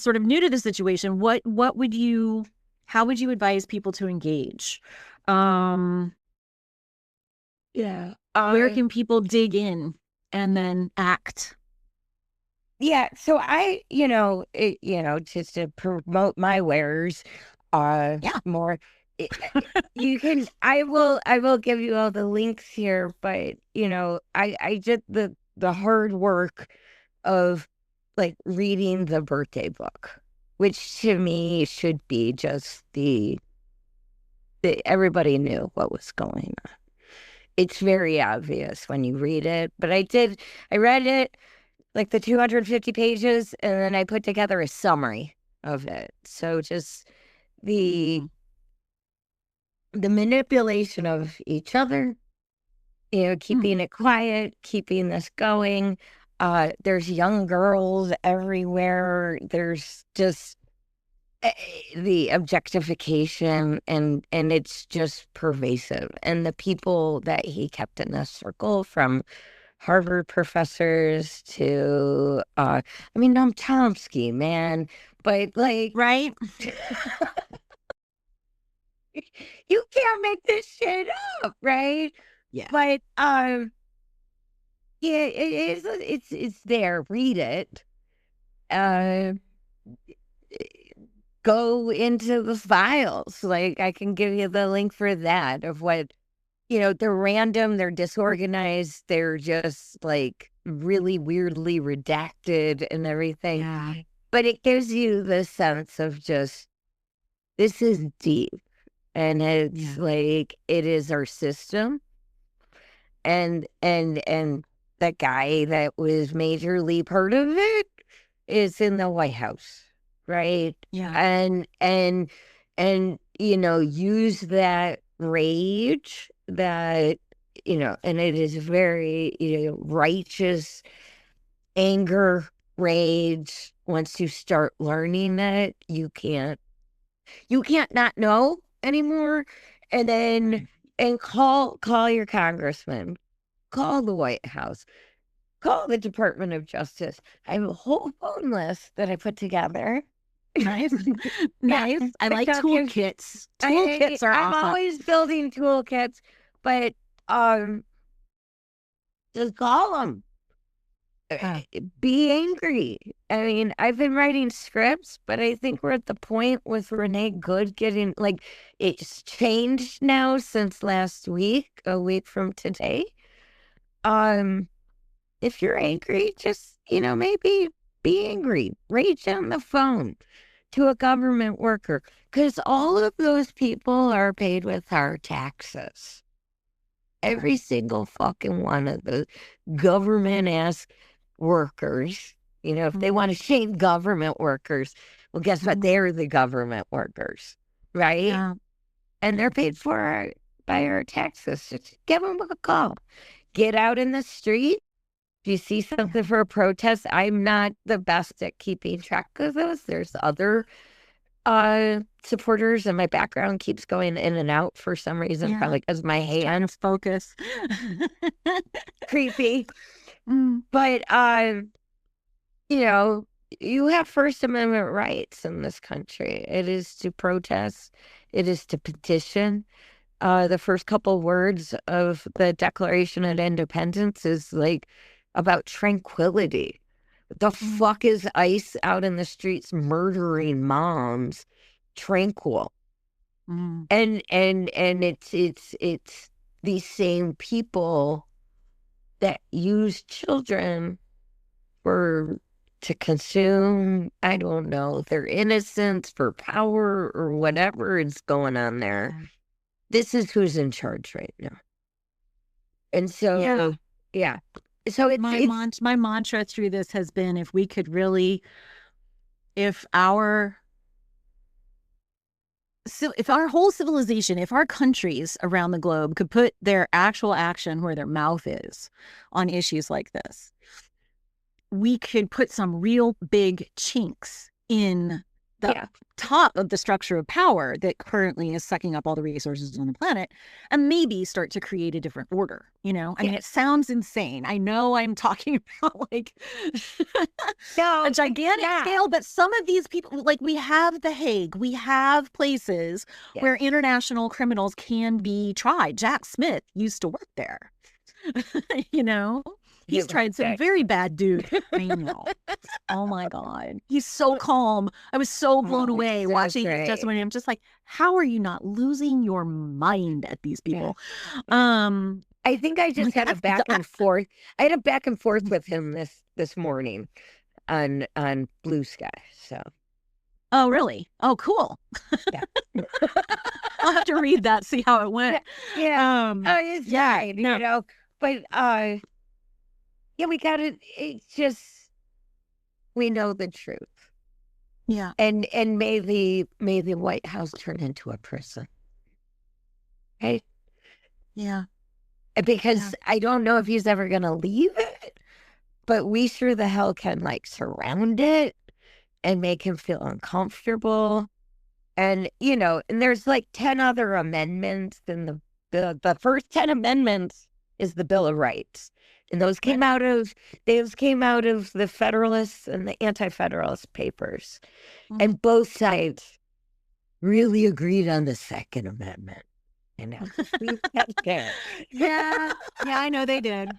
S2: sort of new to the situation, what would you How would you advise people to engage?
S3: Yeah.
S2: Where can people dig in and then act?
S3: Yeah. So just to promote my wares,
S2: Yeah.
S3: more, you can, I will give you all the links here, but I did the hard work of like reading the birthday book, which to me should be just everybody knew what was going on. It's very obvious when you read it, but I read it like the 250 pages, and then I put together a summary of it. So just the manipulation of each other, keeping it quiet, keeping this going. There's young girls everywhere. There's just the objectification, and it's just pervasive. And the people that he kept in this circle, from Harvard professors to Noam Chomsky, man, but like,
S2: Right.
S3: you can't make this shit up, right?
S2: Yeah.
S3: But yeah, it's there. Read it. Uh, go into the files. Like, I can give you the link for that, of what, they're random, they're disorganized, they're just like really weirdly redacted and everything.
S2: Yeah.
S3: But it gives you the sense of just, this is deep. And it's like, it is our system. And that guy that was majorly part of it is in the White House, right?
S2: Yeah.
S3: And use that rage, that, and it is very, righteous anger, rage. Once you start learning that, you can't not know anymore. And then, and call your congressman, call the White House, call the Department of Justice. I have a whole phone list that I put together.
S2: Nice. Nice. I like toolkits. Toolkits are
S3: I'm
S2: awesome.
S3: always building toolkits, but just call them. Be angry. I mean, I've been writing scripts, but I think we're at the point with Renee Good getting, like, it's changed now since last week, a week from today. If you're angry, just, maybe be angry. Rage on the phone to a government worker, because all of those people are paid with our taxes. Every single fucking one of the government-ass workers, if they want to shame government workers, well, guess what? They're the government workers, right?
S2: Yeah.
S3: And they're paid for by our taxes. Just give them a call. Get out in the street. If you see something for a protest, I'm not the best at keeping track of those. There's other supporters, and my background keeps going in and out for some reason, probably because my hands
S2: focus.
S3: Creepy. But you have First Amendment rights in this country. It is to protest, it is to petition. The first couple words of the Declaration of Independence is like about tranquility. The fuck is ICE out in the streets murdering moms tranquil? And it's these same people that use children to consume, I don't know, their innocence for power or whatever is going on there. This is who's in charge right now. And so, yeah. So
S2: my mantra through this has been, if we could really, if our whole civilization, if our countries around the globe could put their actual action where their mouth is on issues like this, we could put some real big chinks in the top of the structure of power that currently is sucking up all the resources on the planet, and maybe start to create a different order. I mean, it sounds insane. I know I'm talking about like a gigantic scale, but some of these people, like we have The Hague, we have places where international criminals can be tried. Jack Smith used to work there. He's tried some very bad dude. I know. Oh my God. He's so calm. I was so blown away watching his testimony. I'm just like, how are you not losing your mind at these people?
S3: I think I just had a back and forth. I had a back and forth with him this morning on Blue Sky. So.
S2: Oh, really? Oh, cool.
S3: Yeah.
S2: I'll have to read that, see how it went.
S3: Yeah. It's fine,
S2: no.
S3: But we got it. It's just, we know the truth.
S2: Yeah.
S3: And may the White House turn into a prison. Okay.
S2: Yeah.
S3: Because I don't know if he's ever gonna leave it, but we sure the hell can like surround it and make him feel uncomfortable. And and there's like 10 other amendments, and the first 10 amendments is the Bill of Rights. And those came out of the Federalists and the Anti-Federalist papers. Mm-hmm. And both sides really agreed on the Second Amendment.
S2: Yeah, I know they did.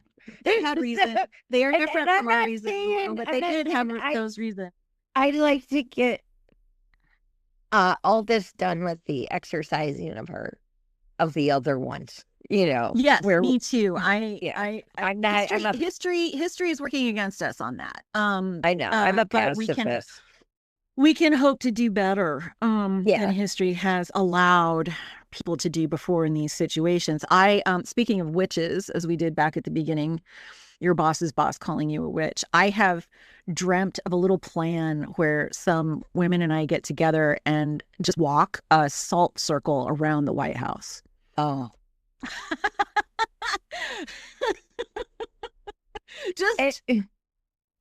S2: They had reason. They are different from our reasons, but they did have those reasons.
S3: I'd like to get all this done with the exercising of the other ones.
S2: Yes, me too. I'm not. History is working against us on that.
S3: I know. I'm a pacifist.
S2: We can hope to do better than history has allowed people to do before in these situations. Speaking of witches, as we did back at the beginning, your boss's boss calling you a witch, I have dreamt of a little plan where some women and I get together and just walk a salt circle around the White House.
S3: Oh.
S2: Just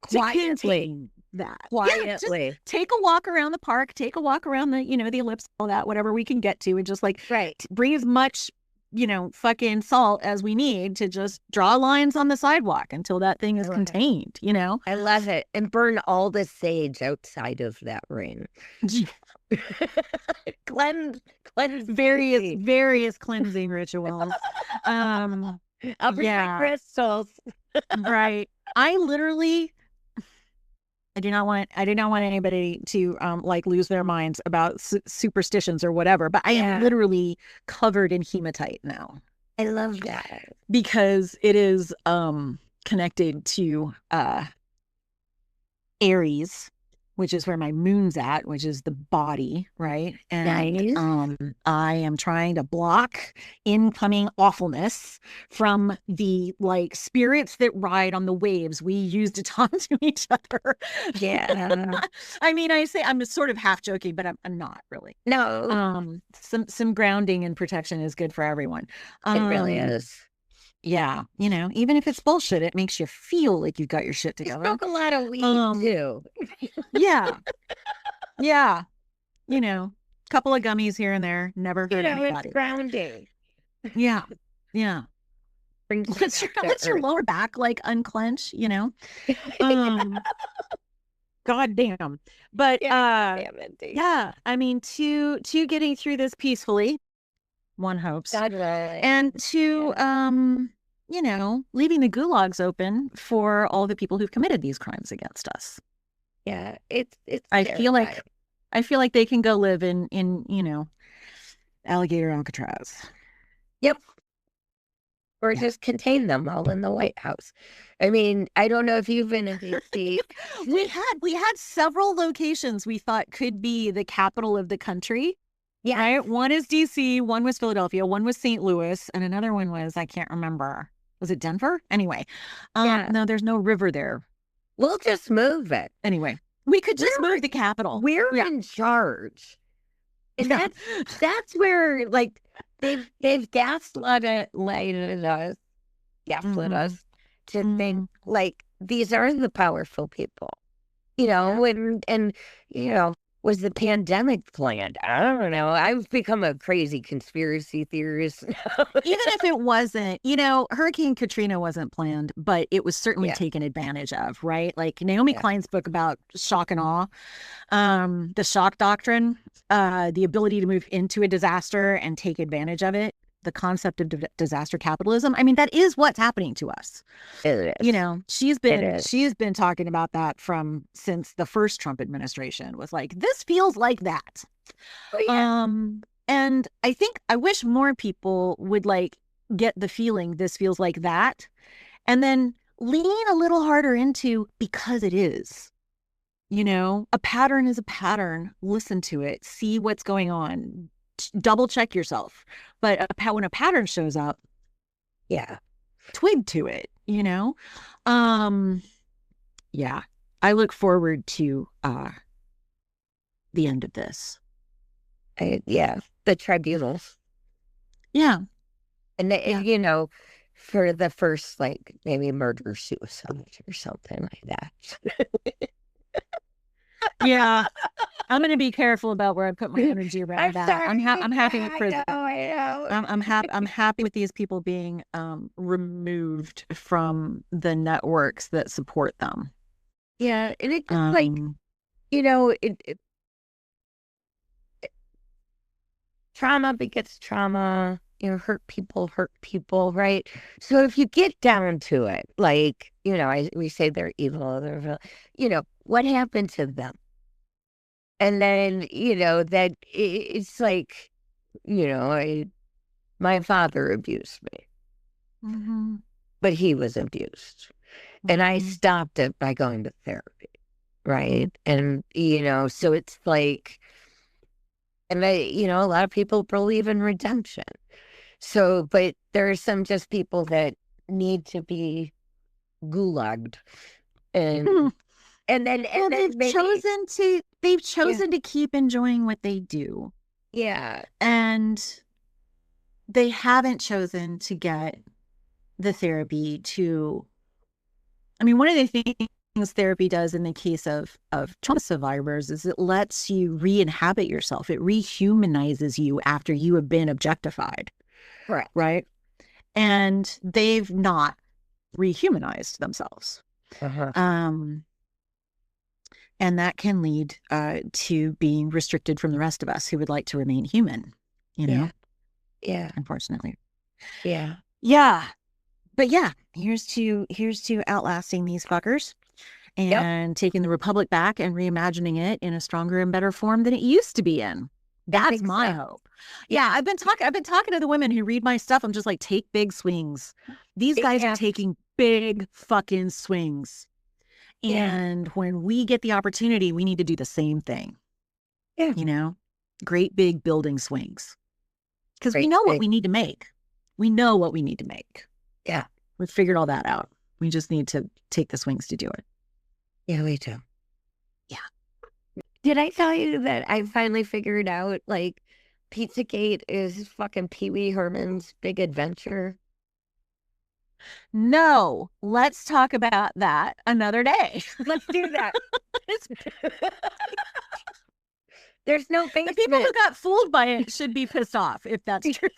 S3: quietly.
S2: Just take a walk around the park, take a walk around the the ellipse, all that, whatever we can get to, and just like bring as much fucking salt as we need to just draw lines on the sidewalk until that thing is contained.
S3: I love it. And burn all the sage outside of that ring. cleanse
S2: various cleansing rituals.
S3: I'll bring my crystals.
S2: Right. I do not want anybody to lose their minds about superstitions or whatever, but I am literally covered in hematite now.
S3: I love that
S2: because it is connected to Aries, which is where my moon's at, which is the body, right? And
S3: nice.
S2: I am trying to block incoming awfulness from the spirits that ride on the waves we use to talk to each other.
S3: Yeah.
S2: I mean, I'm sort of half joking, but I'm not really.
S3: No.
S2: Some grounding and protection is good for everyone.
S3: It really is.
S2: Yeah, even if it's bullshit, it makes you feel like you've got your shit together.
S3: You smoke a lot of weed too.
S2: Yeah. Couple of gummies here and there, never hurt anybody.
S3: It's grounding.
S2: Yeah.
S3: Let's
S2: your lower back unclench, God damn. But yeah, I mean, to getting through this peacefully, one hopes.
S3: God, right.
S2: And to leaving the gulags open for all the people who've committed these crimes against us.
S3: Yeah, it's
S2: I feel like they can go live in alligator Alcatraz.
S3: Yep. Or just contain them all in the White House. I mean, I don't know if you've been in D.C.
S2: we had several locations we thought could be the capital of the country. Yeah. Right? One is D.C., one was Philadelphia, one was St. Louis, and another one was, I can't remember. Was it Denver? Anyway. No, there's no river there.
S3: We'll just move it.
S2: Anyway, we could just move the capital.
S3: We're in charge. And that's where they've gaslit us to think these are the powerful people. And Was the pandemic planned? I don't know. I've become a crazy conspiracy theorist now.
S2: Even if it wasn't, Hurricane Katrina wasn't planned, but it was certainly
S3: Yeah.
S2: taken advantage of, right? Like Naomi
S3: Yeah.
S2: Klein's book about shock and awe, the shock doctrine, the ability to move into a disaster and take advantage of it, the concept of disaster capitalism. I mean, that is what's happening to us.
S3: It is.
S2: She's been talking about that since the first Trump administration, was like, this feels like that.
S3: Oh, yeah.
S2: And I wish more people would like get the feeling this feels like that, and then lean a little harder into, because it is. A pattern is a pattern. Listen to it. See what's going on. Double check yourself. But when a pattern shows up,
S3: Yeah.
S2: twig to it, Yeah. I look forward to the end of this.
S3: The tribunals.
S2: Yeah.
S3: And, for the first, like, maybe murder, suicide or something like that.
S2: Yeah. I'm going to be careful about where I put my energy around
S3: I'm
S2: that.
S3: sorry.
S2: I'm happy with prison.
S3: I know.
S2: I'm happy with these people being removed from the networks that support them.
S3: Yeah, and it just like, trauma begets trauma. Hurt people, right? So if you get down to it, like, we say they're evil, what happened to them? And then, that it's like, my father abused me, but he was abused. And I stopped it by going to therapy, right? And, so it's like, and a lot of people believe in redemption. So, but there are some just people that need to be gulagged. And
S2: they've chosen to keep enjoying what they do.
S3: Yeah.
S2: And they haven't chosen to get the therapy one of the things therapy does in the case of trauma survivors is it lets you re-inhabit yourself. It rehumanizes you after you have been objectified. Right. And they've not rehumanized themselves. And that can lead to being restricted from the rest of us who would like to remain human,
S3: Yeah.
S2: Unfortunately.
S3: Yeah.
S2: But here's to outlasting these fuckers and taking the Republic back and reimagining it in a stronger and better form than it used to be in. That's my hope. Yeah, I've been talking to the women who read my stuff. I'm just like, take big swings. These guys are taking big fucking swings. And when we get the opportunity, we need to do the same thing.
S3: Yeah.
S2: Great big building swings. Because we know what we need to make. We know what we need to make.
S3: Yeah.
S2: We've figured all that out. We just need to take the swings to do it.
S3: Yeah, we do.
S2: Yeah.
S3: Did I tell you that I finally figured out, like, Pizzagate is fucking Pee Wee Herman's big adventure?
S2: No, let's talk about that another day.
S3: Let's do that. There's no basement.
S2: The people who got fooled by it should be pissed off, if that's true.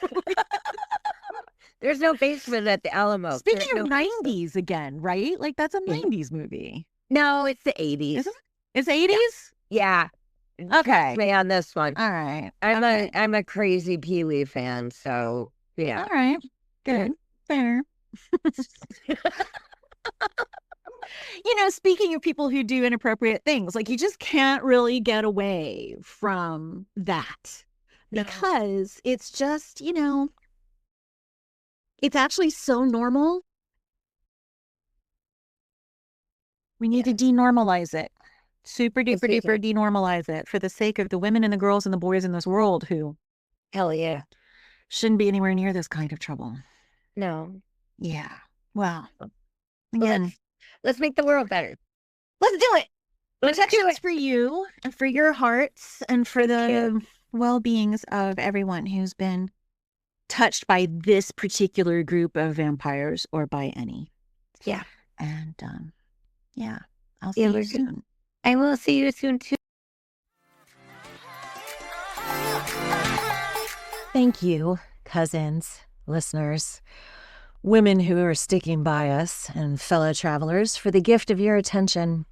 S3: There's no basement at the Alamo.
S2: Speaking of 90s again, right? Like, that's a 90s movie.
S3: No, it's the 80s.
S2: Is it? It's 80s?
S3: Yeah.
S2: Okay.
S3: Me on this one.
S2: All right.
S3: I'm a crazy Pee Wee fan, so yeah.
S2: All right. Good. Fair. Speaking of people who do inappropriate things, like, you just can't really get away from that. Because it's just, it's actually so normal. We need to denormalize it. Super duper duper denormalize it for the sake of the women and the girls and the boys in this world who
S3: hell yeah
S2: shouldn't be anywhere near this kind of trouble.
S3: No.
S2: Yeah. Well, again,
S3: let's make the world better.
S2: Let's do it. Protections for you and for your hearts and for the well-beings of everyone who's been touched by this particular group of vampires or by any.
S3: Yeah.
S2: And I'll see you soon.
S3: I will see you soon too.
S1: thank you, cousins, listeners, women who are sticking by us, and fellow travelers for the gift of your attention.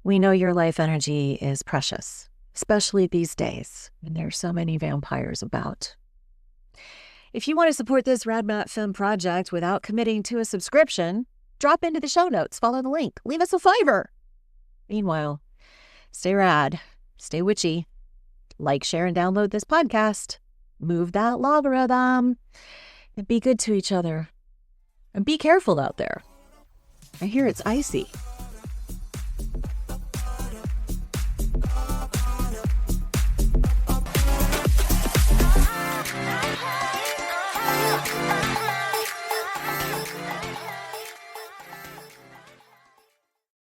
S1: We know your life energy is precious, especially these days when there are so many vampires about. If you want to support this Radmat Film project without committing to a subscription, drop into the show notes, follow the link, leave us a $5. Meanwhile, stay rad, stay witchy, like, share, and download this podcast, move that logarithm, and be good to each other. And be careful out there. I hear it's icy.